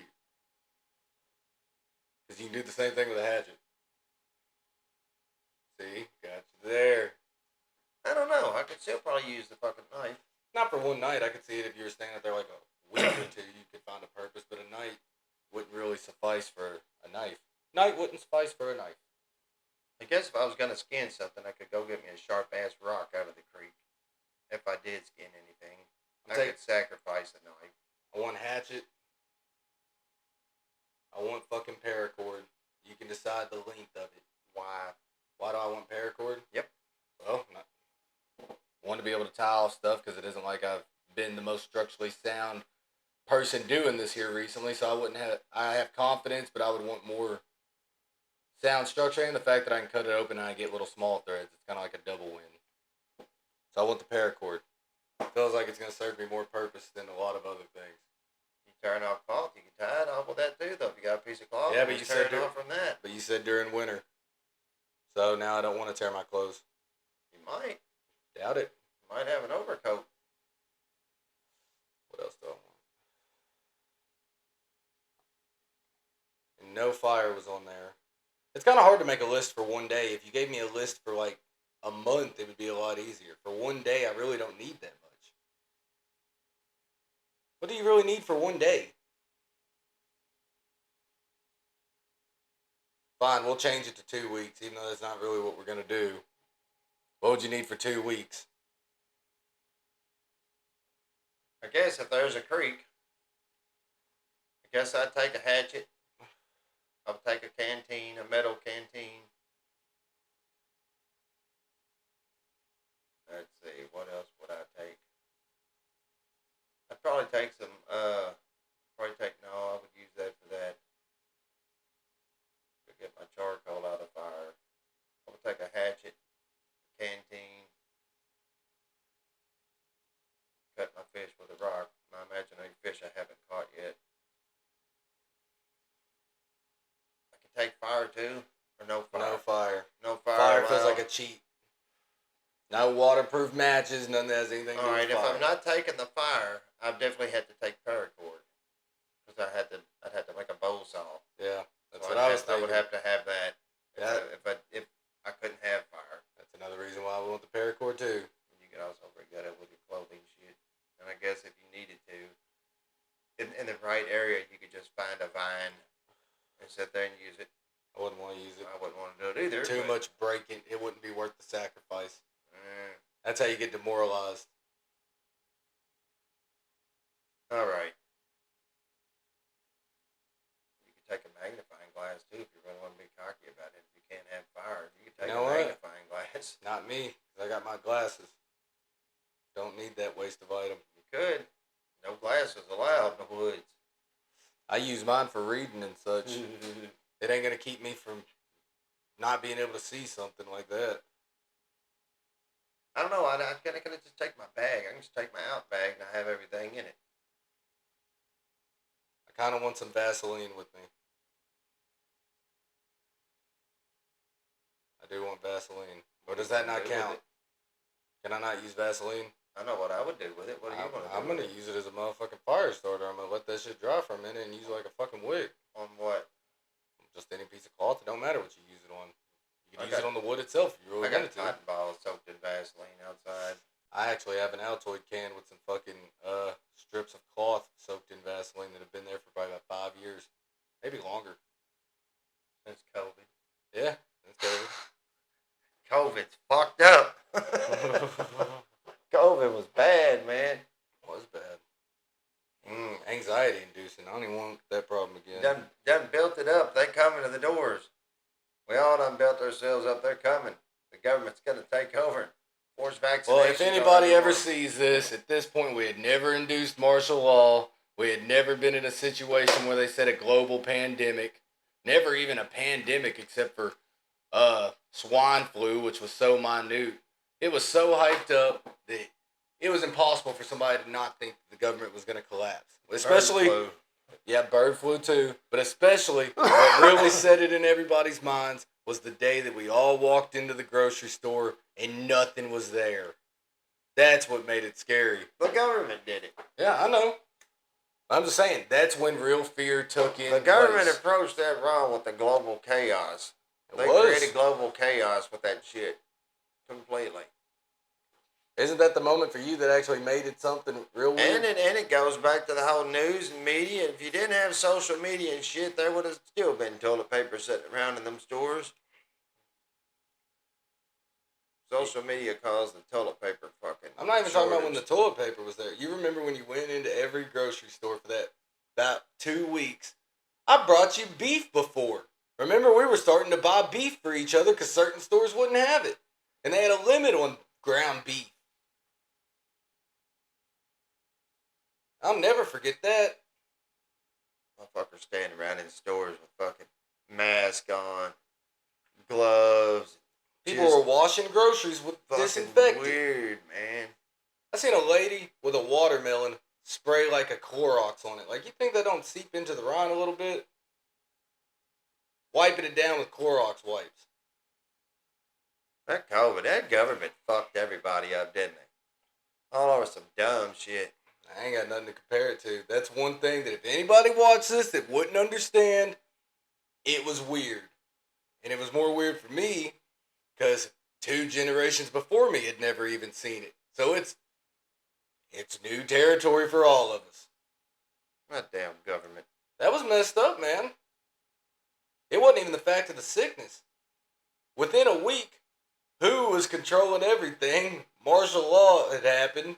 Because you can do the same thing with a hatchet. See? Got you there. I don't know. I could still probably use the fucking knife. Not for one night. I could see it if you were staying out there like a week or two, you could find a purpose, but a night wouldn't really suffice for a knife. Night wouldn't suffice for a knife. I guess if I was going to skin something, I could go get me a sharp-ass rock out of the creek. If I did skin anything. I could sacrifice a knife. I want hatchet. I want fucking paracord. You can decide the length of it. Why? Why do I want paracord? Yep. Well, want to be able to tie off stuff because it isn't like I've been the most structurally sound person doing this here recently, so I have confidence, but I would want more sound structure and the fact that I can cut it open and I get little small threads. It's kind of like a double win. So I want the paracord. Feels like it's going to serve me more purpose than a lot of other things. You turn off cloth, you can tie it off with that too, though. If you got a piece of cloth, Yeah, but you you turn said it dur- off from that. But you said during winter. So now I don't want to tear my clothes. You might. Doubt it. You might have an overcoat. What else do I want? And no fire was on there. It's kind of hard to make a list for one day. If you gave me a list for like a month, it would be a lot easier. For one day, I really don't need that much. What do you really need for one day? Fine, we'll change it to 2 weeks, even though that's not really what we're going to do. What would you need for 2 weeks? I guess if there's a creek, I guess I'd take a hatchet. I would take a canteen, a metal canteen. Let's see, what else would I take? I'd probably take some, I would use that for that. fire too, or no fire? No fire. No fire. Fire feels allowed? like a cheat. No waterproof matches, none that has anything to do All right, with fire. if I'm not taking the fire, I definitely had to take paracord because I'd have to make a bow saw. Yeah, that's So what I was thinking. I would have to have that if I couldn't have fire. That's another reason why I want the paracord too. You could also rig that up with your clothing shit. And I guess if you needed to, in the right area, you could just find a vine and sit there and use it. I wouldn't want to use it. I wouldn't want to do it either. Too much breaking. It wouldn't be worth the sacrifice. Mm. That's how you get demoralized. All right. You could take a magnifying glass too if you really want to be cocky about it. If you can't have fire, you could take You know a what? magnifying glass. Not me, 'cause I got my glasses. Don't need that waste of item. You could. No glasses allowed in the woods. I use mine for reading and such. It ain't gonna keep me from not being able to see something like that. I don't know. I can just take my bag. I can just take my out bag and I have everything in it. I kind of want some Vaseline with me. I do want Vaseline. Or does that not Do with count? it. Can I not use Vaseline? I know what I would do with it. What do you want to do? I'm gonna use it as a motherfucking fire starter. I'm gonna let that shit dry for a minute and use it like a fucking wick. On what? Just any piece of cloth. It don't matter what you use it on. You can I use it on the wood itself if you really I got wanted to. cotton balls soaked in Vaseline outside. I actually have an Altoid can with some fucking strips of cloth soaked in Vaseline that have been there for probably about 5 years, maybe longer. Since COVID. Yeah, that's good. COVID's fucked up. COVID was bad, man. Was bad. Mm. Anxiety inducing. I don't even want that problem again. Done built it up. They coming to the doors. We all done built ourselves up. They're coming. The government's gonna take over. Force vaccination. Well, if anybody ever sees this, at this point we had never induced martial law. We had never been in a situation where they said a global pandemic. Never even a pandemic except for swine flu, which was so minute. It was so hyped up that it was impossible for somebody to not think that the government was going to collapse. Especially, yeah, bird flu too. But especially, what really set it in everybody's minds was the day that we all walked into the grocery store and nothing was there. That's what made it scary. The government did it. Yeah, I know. I'm just saying, that's when real fear took in The government place. approached that wrong with the global chaos. They was. created global chaos with that shit. Completely. Isn't that the moment for you that actually made it something real weird? And it goes back to the whole news and media. If you didn't have social media and shit, there would have still been toilet paper sitting around in them stores. Social media caused the toilet paper fucking. I'm not even talking about when the shortage. toilet paper was there. You remember when you went into every grocery store for that about 2 weeks? I brought you beef before. Remember, we were starting to buy beef for each other because certain stores wouldn't have it. And they had a limit on ground beef. I'll never forget that. Motherfuckers standing around in stores with fucking mask on, gloves. People Just were washing groceries with fucking disinfectant. weird, man. I seen a lady with a watermelon spray like a Clorox on it. Like, you think that don't seep into the rind a little bit? Wiping it down with Clorox wipes. That COVID, that government fucked everybody up, didn't they? All over some dumb shit. I ain't got nothing to compare it to. That's one thing that if anybody watched this that wouldn't understand, it was weird. And it was more weird for me because 2 generations before me had never even seen it. So it's new territory for all of us. That damn government. That was messed up, man. It wasn't even the fact of the sickness. Within a week, who was controlling everything? Martial law had happened.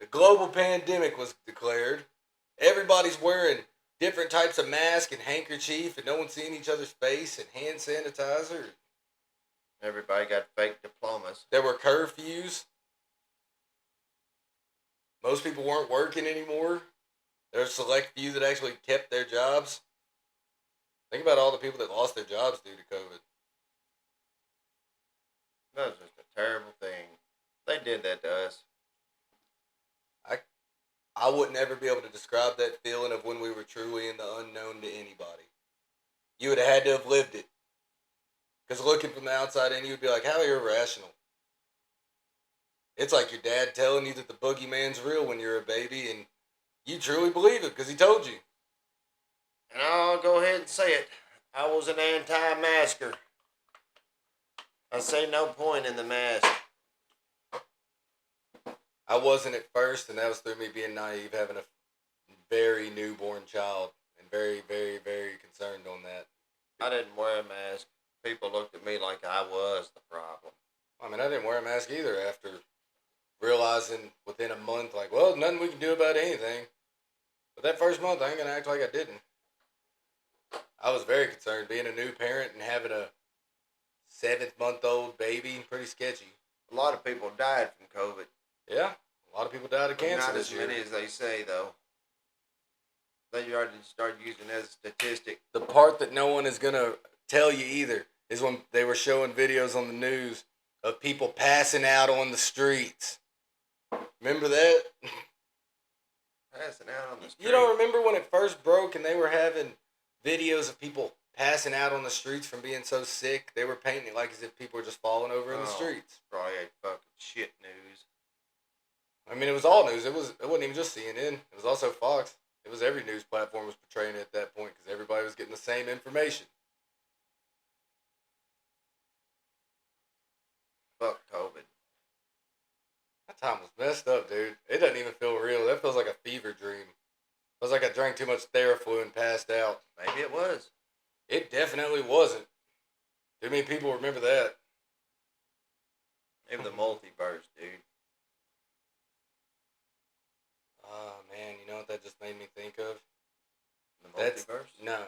The global pandemic was declared. Everybody's wearing different types of mask and handkerchief, and no one's seeing each other's face, and hand sanitizer. Everybody got fake diplomas. There were curfews. Most people weren't working anymore. There was a select few that actually kept their jobs. Think about all the people that lost their jobs due to COVID. That was just a terrible thing. They did that to us. I wouldn't ever be able to describe that feeling of when we were truly in the unknown to anybody. You would have had to have lived it. Because looking from the outside in, you would be like, how irrational. It's like your dad telling you that the boogeyman's real when you're a baby, and you truly believe it because he told you. And I'll go ahead and say it. I was an anti-masker. I say no point in the mask. I wasn't at first, and that was through me being naive, having a very newborn child, and very, very, very concerned on that. I didn't wear a mask. People looked at me like I was the problem. I mean, I didn't wear a mask either after realizing within a month, like, well, there's nothing we can do about anything. But that first month, I ain't going to act like I didn't. I was very concerned being a new parent and having a 7-month-old baby. Pretty sketchy. A lot of people died from COVID. Yeah, a lot of people died of cancer this year. Not as many as they say, though. They already start using that as a statistic. The part that no one is going to tell you either is when they were showing videos on the news of people passing out on the streets. Remember that? Passing out on the street. You don't remember when it first broke and they were having videos of people passing out on the streets from being so sick? They were painting it like as if people were just falling over in the streets. Probably ain't fucking shit news. I mean, it was all news. It wasn't even just CNN. It was also Fox. It was every news platform was portraying it at that point because everybody was getting the same information. Fuck COVID. That time was messed up, dude. It doesn't even feel real. That feels like a fever dream. It feels like I drank too much Theraflu and passed out. Maybe it was. It definitely wasn't. Too many people remember that. Maybe the multiverse, dude. Oh, man, you know what that just made me think of? The multiverse? No.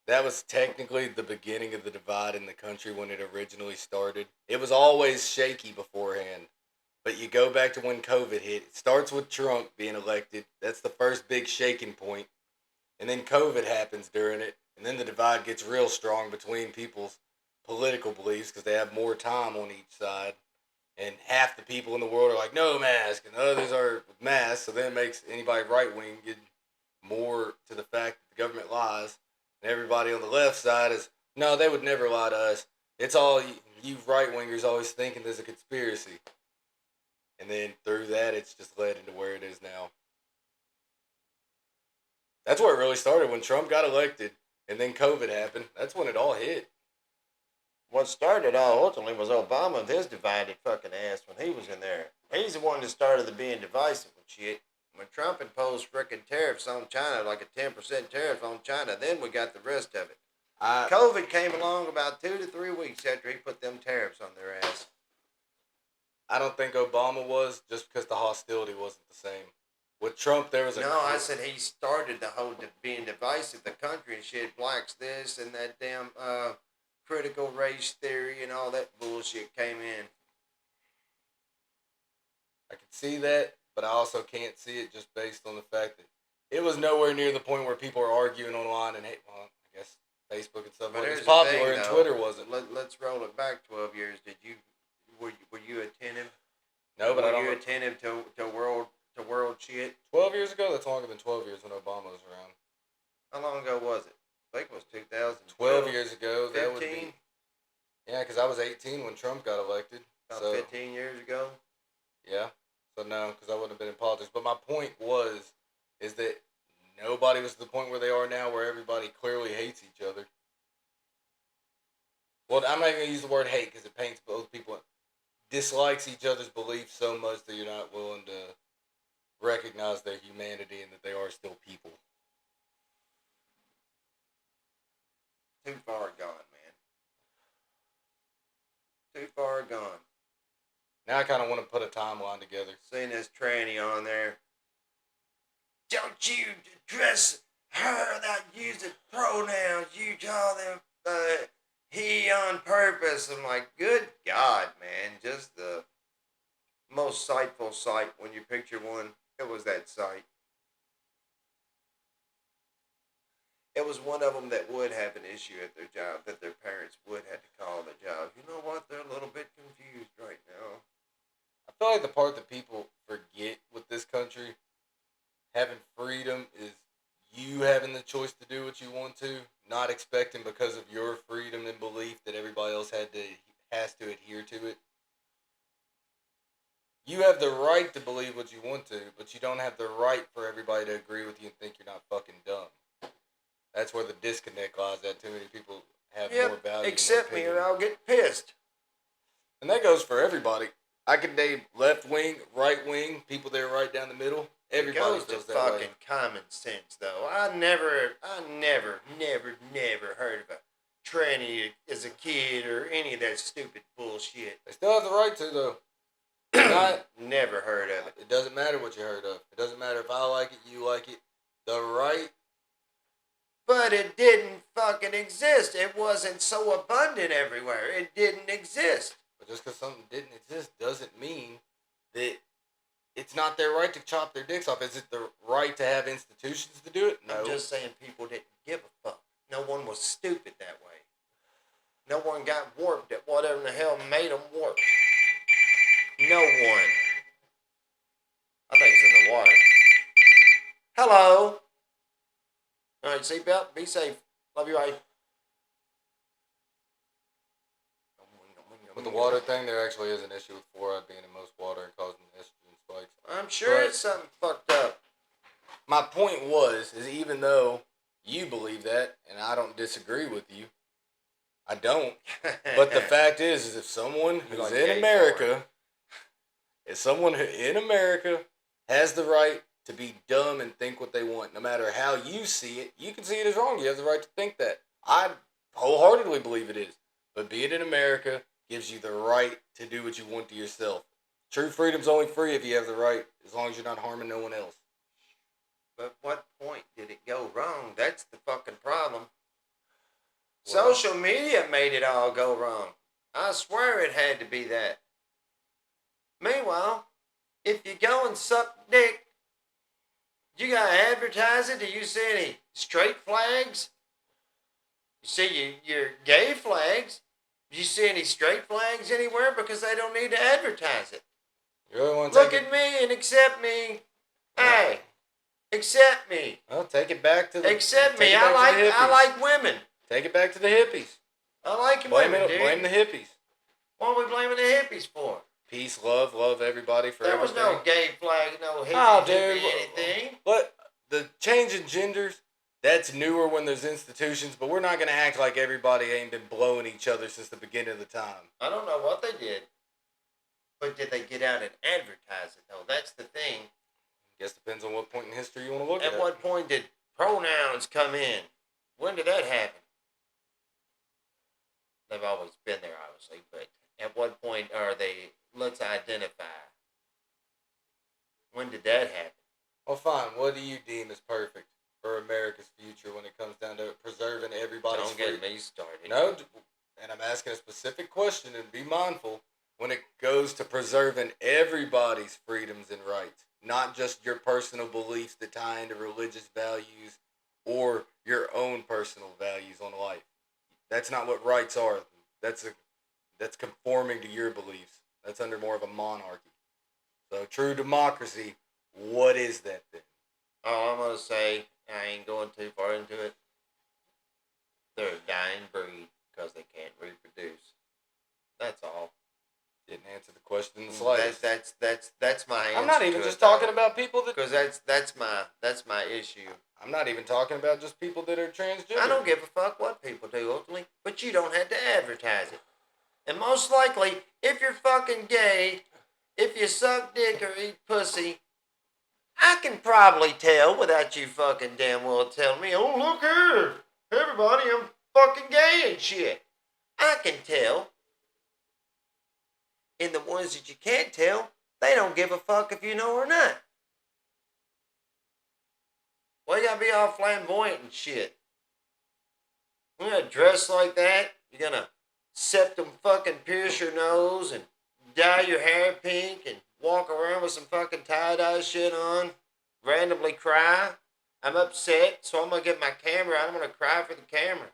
That was technically the beginning of the divide in the country when it originally started. It was always shaky beforehand. But you go back to when COVID hit. It starts with Trump being elected. That's the first big shaking point. And then COVID happens during it. And then the divide gets real strong between people's political beliefs because they have more time on each side. And half the people in the world are like, no mask, and others are with masks. So then it makes anybody right-wing get more to the fact that the government lies. And everybody on the left side is, no, they would never lie to us. It's all you right-wingers always thinking there's a conspiracy. And then through that, it's just led into where it is now. That's where it really started, when Trump got elected and then COVID happened. That's when it all hit. What started all ultimately was Obama with his divided fucking ass when he was in there. He's the one that started the being divisive and shit. When Trump imposed frickin' tariffs on China, like a 10% tariff on China, then we got the rest of it. COVID came along about 2 to 3 weeks after he put them tariffs on their ass. I don't think Obama was, just because the hostility wasn't the same. With Trump, there was a... No, I said he started the whole being divisive, the country and shit, blacks this and that damn critical race theory and all that bullshit came in. I can see that, but I also can't see it just based on the fact that it was nowhere near the point where people are arguing online and hate. Well, I guess Facebook and stuff wasn't as popular, and Twitter wasn't. Let's roll it back 12 years. Were you attentive? No, but I don't. Were you attentive to world shit? 12 years ago? That's longer than 12 years when Obama was around. How long ago was it? I think it was 2012. 12 years ago. 15? That would be. Yeah, because I was 18 when Trump got elected. About 15 years ago? Yeah. So no, because I wouldn't have been in politics. But my point is that nobody was to the point where they are now, where everybody clearly hates each other. Well, I'm not going to use the word hate because it paints both people. Dislikes each other's beliefs so much that you're not willing to recognize their humanity and that they are still people. Too far gone, man. Too far gone. Now I kind of want to put a timeline together. Seeing this tranny on there. Don't you address her that using pronouns. You call them he on purpose. I'm like, good God, man. Just the most sightful sight. When you picture one, it was that sight. It was one of them that would have an issue at their job, that their parents would have to call the job. You know what? They're a little bit confused right now. I feel like the part that people forget with this country, having freedom, is you you having the choice to do what you want to, not expecting because of your freedom and belief that everybody else has to adhere to it. You have the right to believe what you want to, but you don't have the right for everybody to agree with you and think you're not fucking dumb. That's where the disconnect lies. That too many people have more value. Accept me or I'll get pissed. And that goes for everybody. I could name left wing, right wing, people that are right down the middle. Everybody goes to feels that fucking way. common sense, though. I never heard of a tranny as a kid or any of that stupid bullshit. They still have the right to, though. Not, never heard of it. It doesn't matter what you heard of. It doesn't matter if I like it, you like it. The right. But it didn't fucking exist. It wasn't so abundant everywhere. It didn't exist. But just because something didn't exist doesn't mean that it's not their right to chop their dicks off. Is it the right to have institutions to do it? No. I'm just saying people didn't give a fuck. No one was stupid that way. No one got warped at whatever the hell made them warp. No one. I think it's in the water. Hello. All right, seatbelt. Be safe. Love you, right? With the water thing, there actually is an issue with fluoride being in most water and causing estrogen spikes. I'm sure it's something fucked up. My point is even though you believe that, and I don't disagree with you, I don't. But the fact is if someone who's like in America, if someone who in America has the right to be dumb and think what they want, no matter how you see it, you can see it as wrong. You have the right to think that. I wholeheartedly believe it is. But being in America gives you the right to do what you want to yourself. True freedom's only free if you have the right, as long as you're not harming no one else. But what point did it go wrong? That's the fucking problem. Well, social media made it all go wrong. I swear it had to be that. Meanwhile, if you go and suck dick, you gotta advertise it. Do you see any straight flags? You see your gay flags. Do you see any straight flags anywhere? Because they don't need to advertise it. You really want to look at me and accept me. Hey, accept me. Well, take it back to the. Accept me. I like women. Take it back to the hippies. I like women, dude. Blame the hippies. What are we blaming the hippies for? Peace, love everybody for everything. There was no gay flag, no hippie, anything. But the change in genders, that's newer when there's institutions, but we're not going to act like everybody ain't been blowing each other since the beginning of the time. I don't know what they did. But did they get out and advertise it, though? That's the thing. Guess depends on what point in history you want to look at. At what point did pronouns come in? When did that happen? They've always been there, obviously, but at what point are they, let's identify? When did that happen? Well, fine. What do you deem as perfect for America's future when it comes down to preserving everybody's freedom? Don't get me started. No, and I'm asking a specific question, and be mindful when it goes to preserving everybody's freedoms and rights, not just your personal beliefs that tie into religious values or your own personal values on life. That's not what rights are. That's conforming to your beliefs. That's under more of a monarchy. So true democracy, what is that then? All I'm going to say, I ain't going too far into it. They're a dying breed because they can't reproduce. That's all. Didn't answer the question in the slightest. That's my answer. I'm not even just talking about people that... Because that's my issue. I'm not even talking about just people that are transgender. I don't give a fuck what people do, ultimately. But you don't have to advertise it. And most likely, if you're fucking gay, if you suck dick or eat pussy, I can probably tell without you fucking damn well telling me, oh, look here, everybody, I'm fucking gay and shit. I can tell. And the ones that you can't tell, they don't give a fuck if you know or not. Why you gotta be all flamboyant and shit? You're gonna dress like that? You're gonna septum fucking pierce your nose and dye your hair pink and walk around with some fucking tie-dye shit on? Randomly cry? I'm upset, so I'm gonna get my camera out. I'm gonna cry for the camera.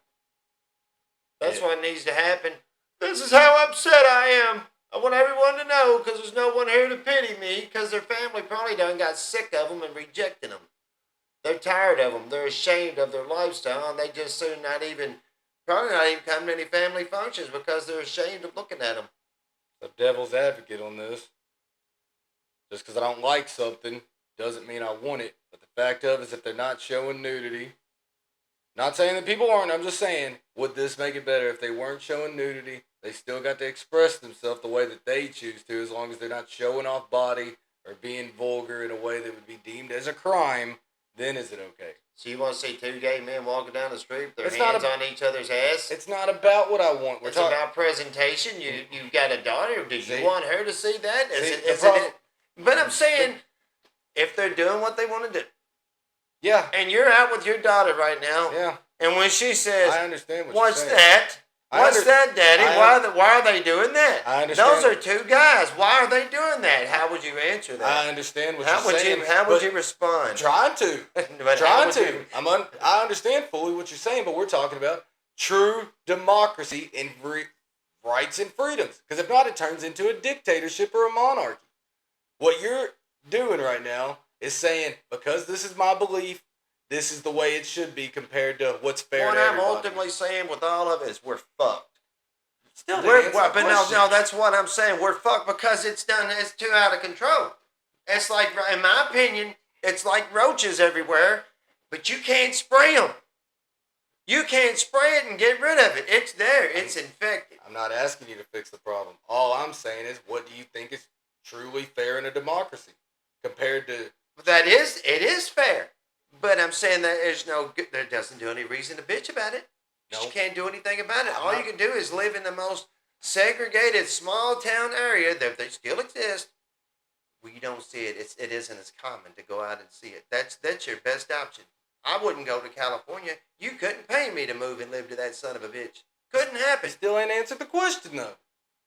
That's what needs to happen. This is how upset I am. I want everyone to know because there's no one here to pity me because their family probably done got sick of them and rejected them. They're tired of them. They're ashamed of their lifestyle, and they just soon probably not even come to any family functions because they're ashamed of looking at them. The devil's advocate on this. Just because I don't like something doesn't mean I want it. But the fact of it is, if they're not showing nudity, not saying that people aren't, I'm just saying, would this make it better if they weren't showing nudity? They still got to express themselves the way that they choose to, as long as they're not showing off body or being vulgar in a way that would be deemed as a crime. Then is it okay? So you want to see two gay men walking down the street with their It's hands on each other's ass? It's not about what I want. It's about presentation. You got a daughter. Do you want her to see that? But I'm saying, if they're doing what they want to do. Yeah. And you're out with your daughter right now. Yeah. And when she says, I understand what's that? What's that, Daddy? Why are they doing that? I understand. Those are two guys. Why are they doing that? How would you answer that? I understand what you're saying. How would you respond? Trying to. I understand fully what you're saying, but we're talking about true democracy and rights and freedoms. Because if not, it turns into a dictatorship or a monarchy. What you're doing right now is saying, because this is my belief, this is the way it should be compared to what's fair to everybody. What I'm ultimately saying with all of it is we're fucked. Still, but no, that's what I'm saying. We're fucked because it's too out of control. It's like, in my opinion, it's like roaches everywhere, but you can't spray them. You can't spray it and get rid of it. It's there. It's infected. I'm not asking you to fix the problem. All I'm saying is, what do you think is truly fair in a democracy compared to... It is fair. But I'm saying that there doesn't do any reason to bitch about it. Nope. You can't do anything about it. All you can do is live in the most segregated small town area that they still exist. We don't see it. It isn't as common to go out and see it. That's your best option. I wouldn't go to California. You couldn't pay me to move and live to that son of a bitch. Couldn't happen. You still ain't answered the question though.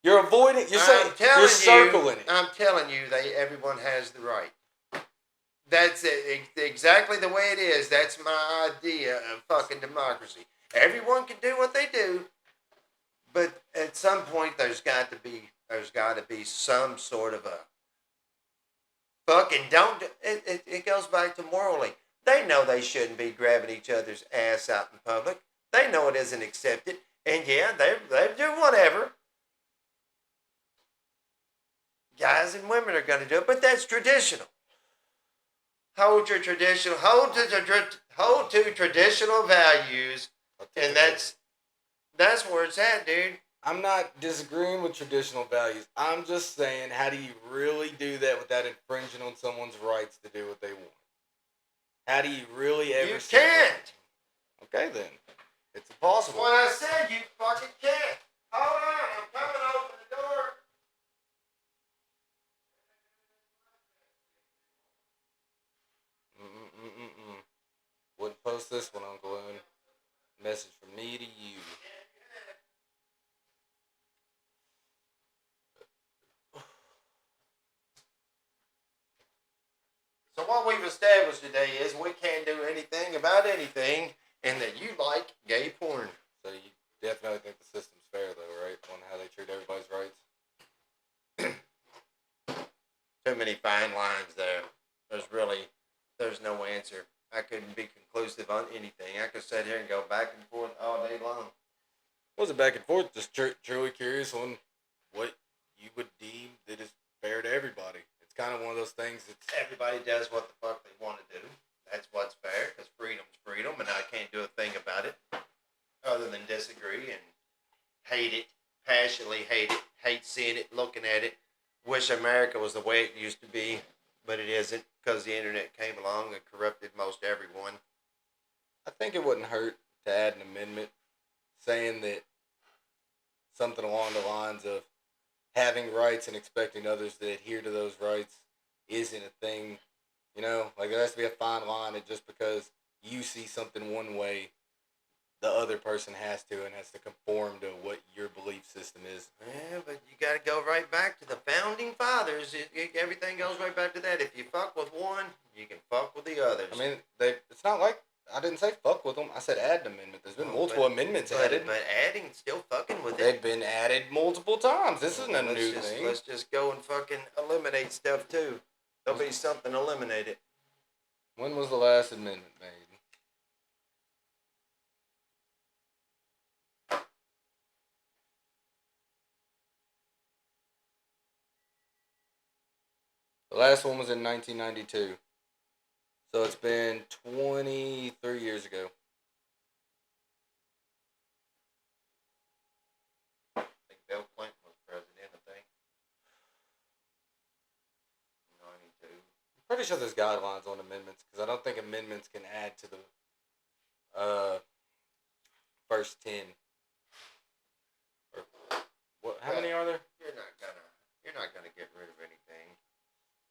You're avoiding. You're saying you're circling it. I'm telling you, everyone has the right. That's it, exactly the way it is. That's my idea of fucking democracy. Everyone can do what they do, but at some point there's got to be some sort of a fucking don't. It goes back to morally. They know they shouldn't be grabbing each other's ass out in public. They know it isn't accepted, and yeah, they do whatever. Guys and women are going to do it, but that's traditional. Hold to traditional values, and that's where it's at, dude. I'm not disagreeing with traditional values. I'm just saying, how do you really do that without infringing on someone's rights to do what they want? How do you really ever? You can't. Okay, then it's impossible. What I said, you fucking can't. Hold on, I'm coming. Open the door. Wouldn't post this one, Uncle Loon. Message from me to you. So what we've established today is we can't do anything about anything, and that you like gay porn. So you definitely think the system's fair, though, right? On how they treat everybody's rights? Too many fine lines there. There's no answer. I couldn't be conclusive on anything. I could sit here and go back and forth all day long. Wasn't back and forth, just truly curious on what you would deem that is fair to everybody. It's kind of one of those things that's... Everybody does what the fuck they want to do. That's what's fair, because freedom's freedom, and I can't do a thing about it other than disagree and hate it, passionately hate seeing it, looking at it. Wish America was the way it used to be, but it isn't, because the internet came along and corrupted most everyone. I think it wouldn't hurt to add an amendment saying that something along the lines of having rights and expecting others to adhere to those rights isn't a thing. You know, like there has to be a fine line that just because you see something one way, the other person has to and has to conform to what your belief system is. Yeah, but you got to go right back to the founding fathers. Everything goes right back to that. If you fuck with one, you can fuck with the others. I mean, it's not like I didn't say fuck with them. I said add an amendment. There's been multiple amendments added. But adding, still fucking with it. They've been added multiple times. This isn't a new thing. Let's just go and fucking eliminate stuff too. There'll be something eliminated. When was the last amendment made? The last one was in 1992. So it's been 23 years ago. I think Bill Clinton was president, I think. 92. I'm pretty sure there's guidelines on amendments because I don't think amendments can add to the first 10. Or what? How many are there? You're not gonna get rid of anything.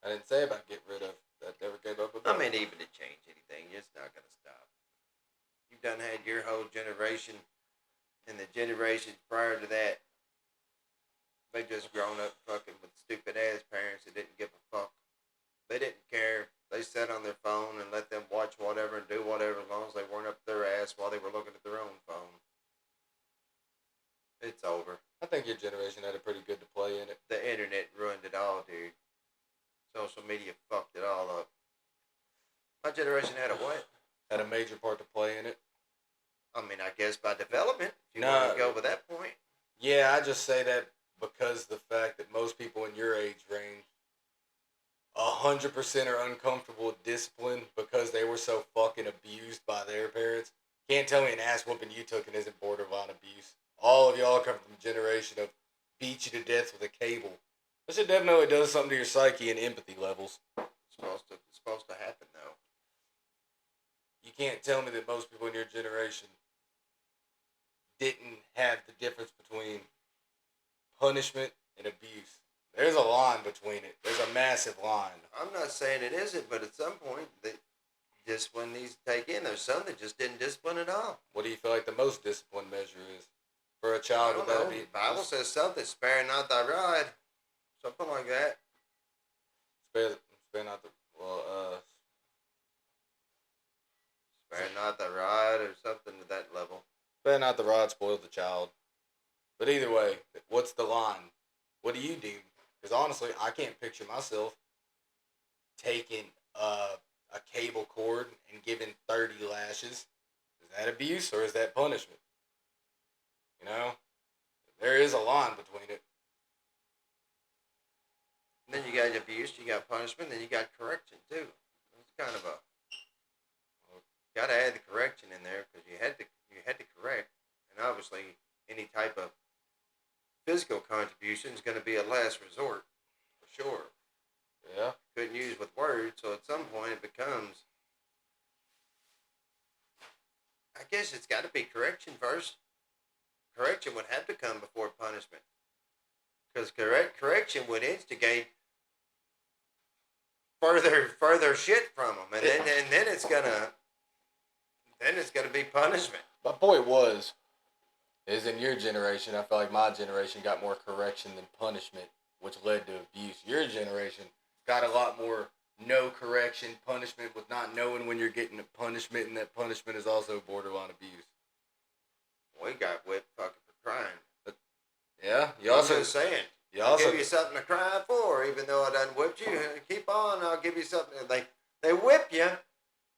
I didn't say about get rid of. That never gave up. I mean, even to change anything, it's not gonna stop. You've done had your whole generation, and the generations prior to that, they just grown up fucking with stupid ass parents that didn't give a fuck. They didn't care. They sat on their phone and let them watch whatever and do whatever as long as they weren't up their ass while they were looking at their own phone. It's over. I think your generation had a pretty good to play in it. The internet ruined it all, dude. Social media fucked it all up. My generation had a what? Had a major part to play in it. I mean, I guess by development, if you No. want to go with that point. Yeah, I just say that because the fact that most people in your age range 100% are uncomfortable with discipline because they were so fucking abused by their parents. Can't tell me an ass whooping you took and isn't borderline abuse. All of y'all come from a generation of beat you to death with a cable. That shit definitely does something to your psyche and empathy levels. It's supposed to happen, though. You can't tell me that most people in your generation didn't have the difference between punishment and abuse. There's a line between it. There's a massive line. I'm not saying it isn't, but at some point, discipline needs to take in. There's some that just didn't discipline at all. What do you feel like the most disciplined measure is? For a child, would that be? The Bible says something, spare not thy rod. Something like that. Spare not the, Spare not thy rod or something to that level. spare not the rod, spoil the child. But either way, what's the line? What do you do? Because honestly, I can't picture myself taking a cable cord and giving 30 lashes. Is that abuse or is that punishment? You know? There is a line between it. And then you got abuse, you got punishment, then you got correction too. It's kind of a got to add the correction in there because you had to correct, and obviously any type of physical contribution is going to be a last resort for sure. Yeah. Couldn't use with words, so at some point it becomes. I guess it's got to be correction first. Correction would have to come before punishment. Because correction would instigate further shit from them, and then it's gonna be punishment. My point is in your generation, I feel like my generation got more correction than punishment, which led to abuse. Your generation got a lot more no correction, punishment with not knowing when you're getting a punishment, and that punishment is also borderline abuse. We got whipped fucking for crying. Yeah, I'm just saying. I'll give you something to cry for, even though I done whipped you. Keep on, I'll give you something. They whip you,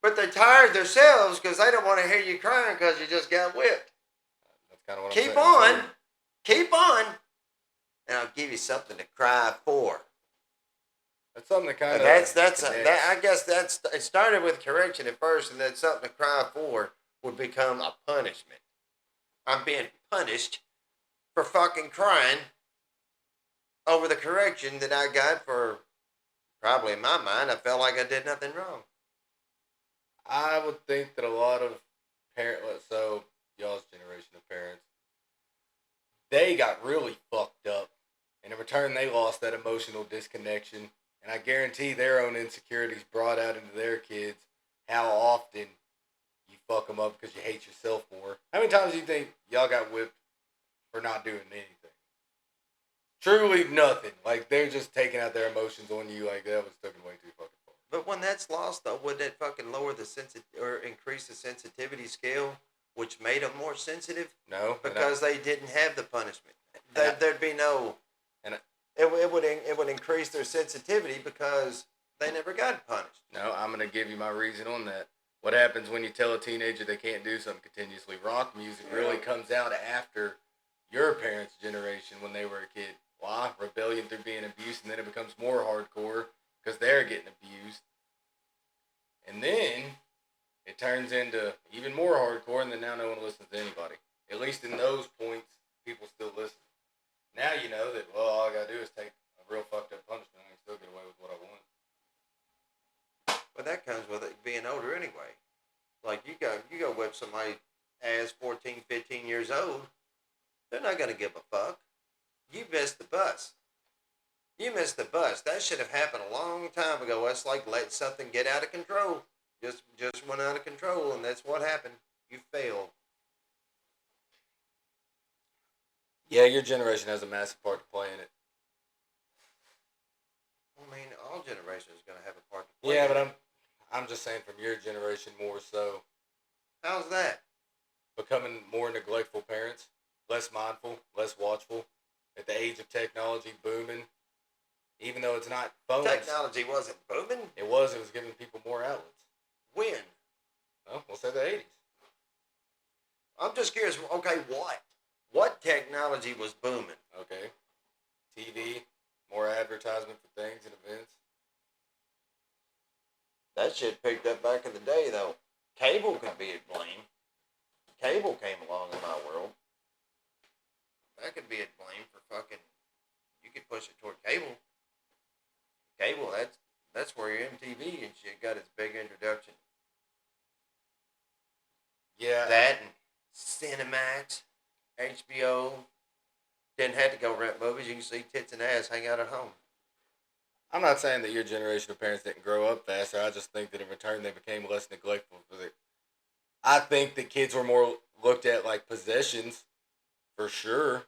but they're tired themselves because they don't want to hear you crying because you just got whipped. That's kind of what Keep I'm saying. Keep on, and I'll give you something to cry for. That's something that kind of. I guess it started with correction at first, and then something to cry for would become a punishment. I'm being punished for fucking crying over the correction that I got for, probably in my mind, I felt like I did nothing wrong. I would think that a lot of so y'all's generation of parents, they got really fucked up. And in return, they lost that emotional disconnection. And I guarantee their own insecurities brought out into their kids how often you fuck them up because you hate yourself more. How many times do you think y'all got whipped for not doing anything? Truly nothing. Like, they're just taking out their emotions on you like that was taken way too fucking far. But when that's lost, though, would that fucking lower the or increase the sensitivity scale, which made them more sensitive? No. Because they didn't have the punishment. There'd be no... It would increase their sensitivity because They never got punished. No, I'm going to give you my reason on that. What happens when you tell a teenager they can't do something continuously? Rock music really comes out after your parents' generation when they were a kid. Why? Rebellion through being abused, and then it becomes more hardcore because they're getting abused. And then it turns into even more hardcore, and then now no one listens to anybody. At least in those points, people still listen. Now you know that, well, all I gotta do is take a real fucked up punishment and I can still get away with what I want. But that comes with it being older anyway. Like you go whip somebody as 14, 15 years old, they're not gonna give a fuck. You missed the bus. You missed the bus. That should have happened a long time ago. That's like letting something get out of control. Just went out of control, and that's what happened. You failed. Yeah, your generation has a massive part to play in it. I mean, all generations are gonna have a part to play. Yeah, but I'm just saying from your generation more so. How's that? Becoming more neglectful parents, less mindful, less watchful. At the age of technology booming, even though it's not phones. Technology wasn't booming. It was giving people more outlets. When? Well, we'll say the 80s. I'm just curious. Okay, what? What technology was booming? Okay. TV, more advertisement for things and events. That shit picked up back in the day, though. Cable could be at blame. Cable came along in my world. That could be at blame for fucking. You could push it toward cable. Cable, that's where your MTV and shit got its big introduction. Yeah. That and Cinemax, HBO. Didn't have to go rent movies. You can see tits and ass hang out at home. I'm not saying that your generation of parents didn't grow up faster. I just think that in return they became less neglectful. I think that kids were more looked at like possessions, for sure,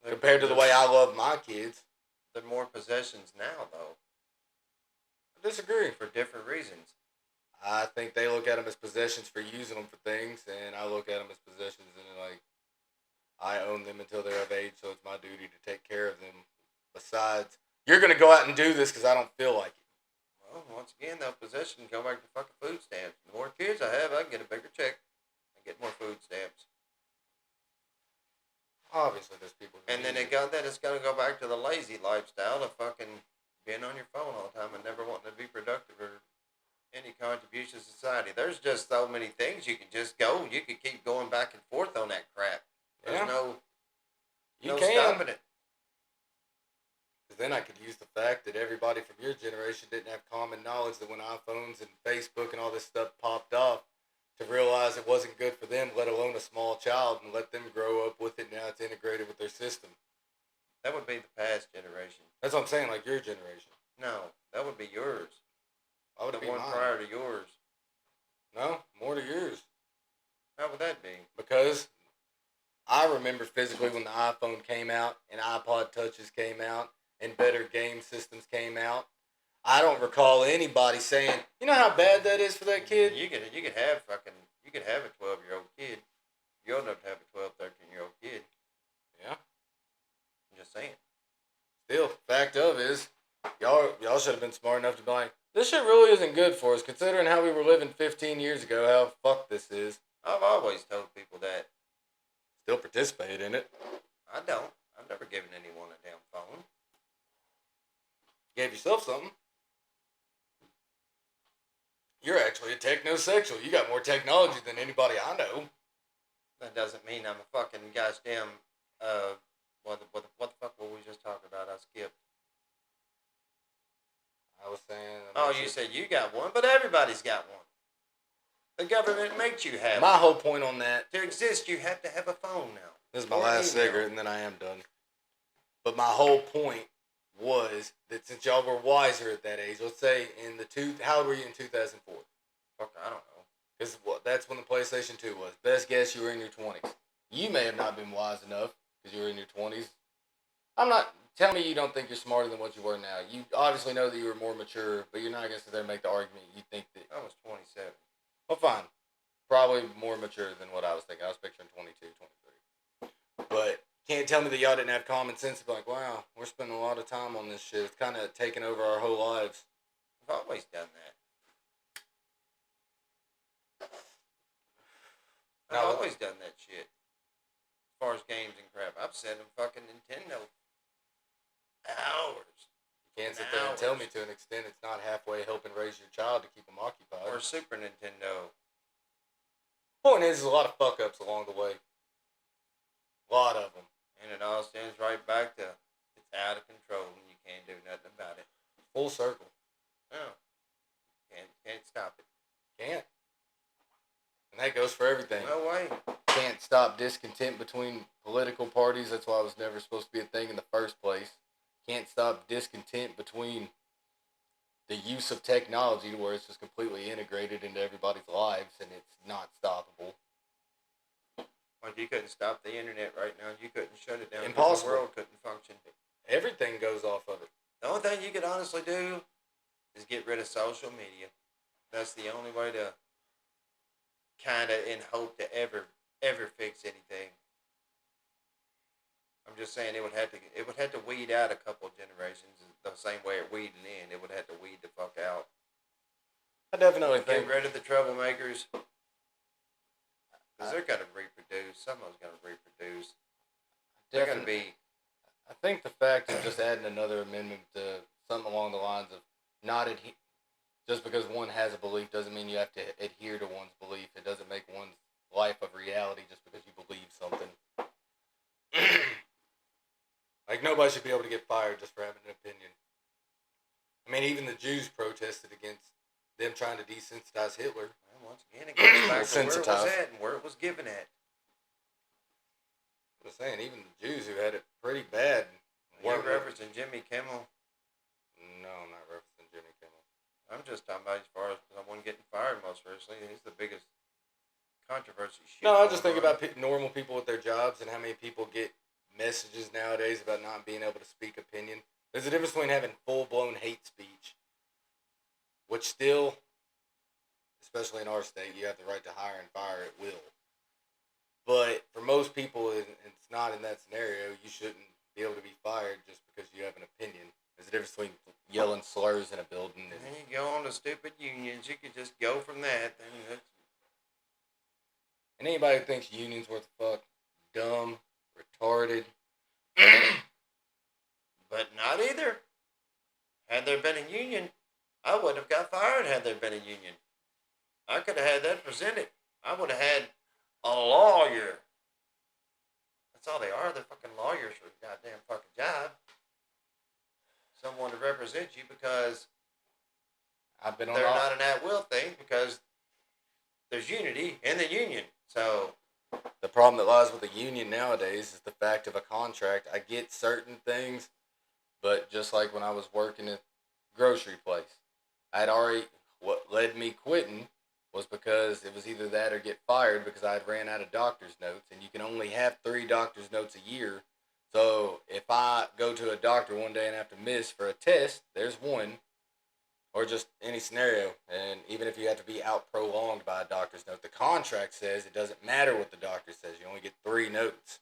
compared to the way I love my kids. They're more possessions now, though. I disagree. For different reasons. I think they look at them as possessions for using them for things, and I look at them as possessions and like I own them until they're of age, so it's my duty to take care of them. Besides, you're gonna go out and do this because I don't feel like it. Well, once again, though, possession go back to fucking food stamps. The more kids I have, I can get a bigger check and get more food stamps. Obviously, there's people. And then it's gonna go back to the lazy lifestyle of fucking being on your phone all the time and never wanting to be productive or any contribution to society. There's just so many things you can just go. You can keep going back and forth on that crap. There's no stopping it. Because then I could use the fact that everybody from your generation didn't have common knowledge that when iPhones and Facebook and all this stuff popped off, to realize it wasn't good for them, let alone a small child, and let them grow up with it. Now it's integrated with their system. That would be the past generation. That's what I'm saying, like your generation. No, that would be yours. Why would the it be one mine? prior to yours. No, more to yours. How would that be? Because I remember physically when the iPhone came out and iPod Touches came out and better game systems came out. I don't recall anybody saying, you know how bad that is for that kid? You could have a 12-year-old kid. You old enough to have a 12, 13-year-old kid. Yeah. I'm just saying. Still, fact of is, y'all should have been smart enough to be like, this shit really isn't good for us, considering how we were living 15 years ago, how fucked this is. I've always told people that. Still participate in it. I don't. I've never given anyone a damn phone. Gave yourself something. You're actually a technosexual. You got more technology than anybody I know. That doesn't mean I'm a fucking goddamn, what the fuck were we just talking about? I skipped. I was saying... You said you got one, but everybody's got one. The government makes you have My one. whole point on that... To exist, you have to have a phone now. This is my last cigarette, and then I am done. But my whole point was that since y'all were wiser at that age, let's say how old were you in 2004? Fuck, I don't know. Because that's when the PlayStation 2 was. Best guess, you were in your 20s. You may have not been wise enough because you were in your 20s. I'm not... Tell me you don't think you're smarter than what you were now. You obviously know that you were more mature, but you're not going to sit there and make the argument you think that... I was 27. Well, fine. Probably more mature than what I was thinking. I was picturing 22, 23. But can't tell me that y'all didn't have common sense to be like, wow, we're spending a lot of time on this shit. It's kind of taking over our whole lives. I've always done that. I've No, always done that shit. As far as games and crap, I've sat in fucking Nintendo hours. you can't sit there and tell me to an extent it's not halfway helping raise your child to keep them occupied. Or Super Nintendo. Point is, there's a lot of fuck ups along the way. A lot of them. And it all stems right back to it's out of control and you can't do nothing about it. Full circle. No. Can't stop it. Can't. And that goes for everything. No way. Can't stop discontent between political parties. That's why it was never supposed to be a thing in the first place. Can't stop discontent between the use of technology to where it's just completely integrated into everybody's lives and it's not stoppable. Like you couldn't stop the internet right now. You couldn't shut it down. Impossible. The world couldn't function. Everything goes off of it. The only thing you could honestly do is get rid of social media. That's the only way to kind of in hope to ever fix anything. I'm just saying it would have to weed out a couple of generations the same way it weeded in. It would have to weed the fuck out. I definitely think. Get rid of the troublemakers. Because they're going to reproduce. Someone's going to reproduce. They're going to be. I think the fact of just adding another amendment to something along the lines of not just because one has a belief doesn't mean you have to adhere to one's belief. It doesn't make one's life of reality just because you believe something. Like, nobody should be able to get fired just for having an opinion. I mean, even the Jews protested against them trying to desensitize Hitler. And once again, it goes back to where it was at and where it was given at. I'm saying, even the Jews who had it pretty bad. You're referencing Jimmy Kimmel? No, I'm not referencing Jimmy Kimmel. I'm just talking about as far as someone getting fired most recently. He's the biggest controversy shit. No, I just think about normal people with their jobs and how many people get messages nowadays about not being able to speak opinion. There's a difference between having full-blown hate speech, which still, especially in our state, you have the right to hire and fire at will. But for most people, it's not in that scenario. You shouldn't be able to be fired just because you have an opinion. There's a difference between yelling slurs in a building. And then you go on to stupid unions. You could just go from that. And anybody who thinks unions worth a fuck, dumb, retarded. But not either. Had there been a union, I wouldn't have got fired had there been a union. I could have had that presented. I would have had a lawyer. That's all they are. They're fucking lawyers for a goddamn fucking job. Someone to represent you because they're not an at-will thing because there's unity in the union. So the problem that lies with the union nowadays is the fact of a contract. I get certain things, but just like when I was working at a grocery place, what led me quitting was because it was either that or get fired because I had ran out of doctor's notes, and you can only have 3 doctor's notes a year. So if I go to a doctor one day and have to miss for a test, there's one, or just any scenario. And even if you have to be out prolonged by a doctor's note, the contract says it doesn't matter what the doctor says. You only get 3 notes.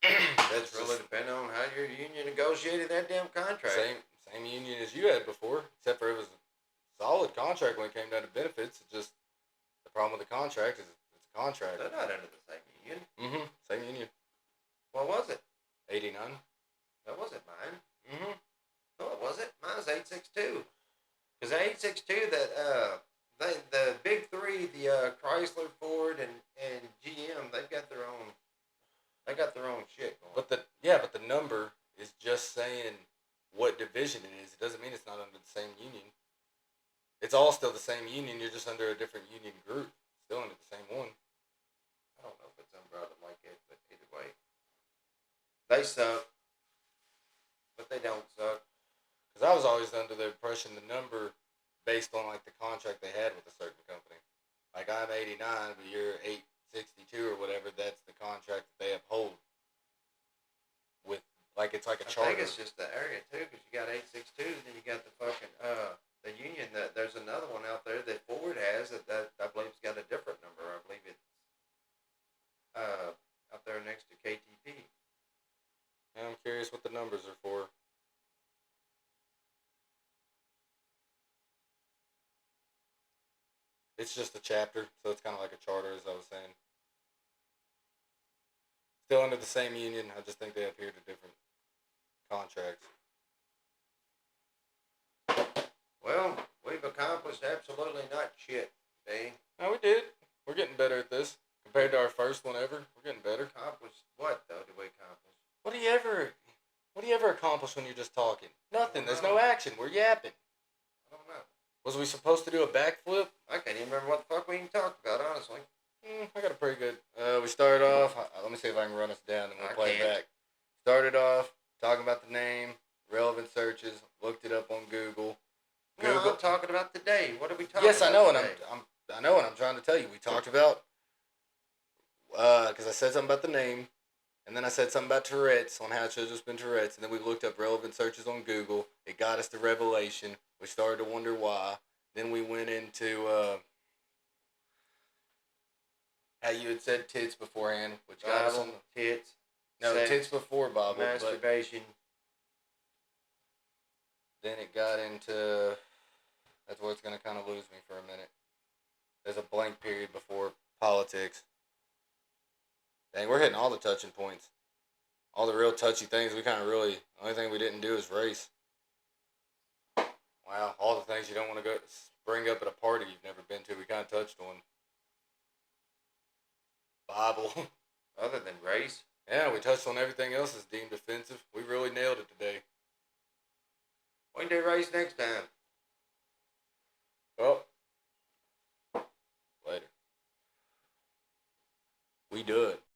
That's really depending on how your union negotiated that damn contract. Same union as you had before, except for it was a solid contract when it came down to benefits. It's just the problem with the contract is it's a contract. They're not under the same union. Mm-hmm. Same union. What was it? 89. That wasn't mine. Mm-hmm. No, it wasn't. Mine was 862. Because 862, the big 3, the Chrysler, Ford, and GM, they've got their own. They got their own shit going. But the number is just saying what division it is. It doesn't mean it's not under the same union. It's all still the same union. You're just under a different union group. Still under the same one. I don't know if it's umbrella like it, but either way. They suck. But they don't suck. Because I was always under the impression the number based on like the contract they had with a certain company. Like I'm 89, but you're 862 or whatever. That's the contract that they uphold. With like it's like a charter. I think it's just the area too, because you got 862, then you got the fucking the union. That there's another one out there that Ford has that I believe has got a different number. I believe it's out there next to KTP. And I'm curious what the numbers are for. It's just a chapter, so it's kind of like a charter, as I was saying. Still under the same union. I just think they adhere to different contracts. Well, we've accomplished absolutely not shit, Dave. No, we did. We're getting better at this compared to our first one ever. We're getting better. Accomplished what though? Did we accomplish? What do you ever accomplish when you're just talking? Nothing. There's no action. We're yapping. I don't know. Was we supposed to do a backflip? I can't even remember what the fuck we even talked about, honestly. I got a pretty good. We started off. Let me see if I can run us down and we'll play it back. Started off talking about the name, relevant searches. Looked it up on Google. No, I'm talking about today. What are we talking about? Yes, I know, today? and I know, and I'm trying to tell you. We talked about because I said something about the name, and then I said something about Tourette's on how it should have just been Tourette's, and then we looked up relevant searches on Google. It got us to Revelation. We started to wonder why. Then we went into how you had said tits beforehand, which got us on tits. no sex, tits before Bible, masturbation. But then it got into that's where it's gonna kind of lose me for a minute. There's a blank period before politics. Dang, we're hitting all the touching points. All the real touchy things. We kind of really, the only thing we didn't do is race. Wow, all the things you don't want to go bring up at a party you've never been to, we kind of touched on. Bible. Other than race? Yeah, we touched on everything else that's deemed offensive. We really nailed it today. We can do race next time. Well, later. We do it.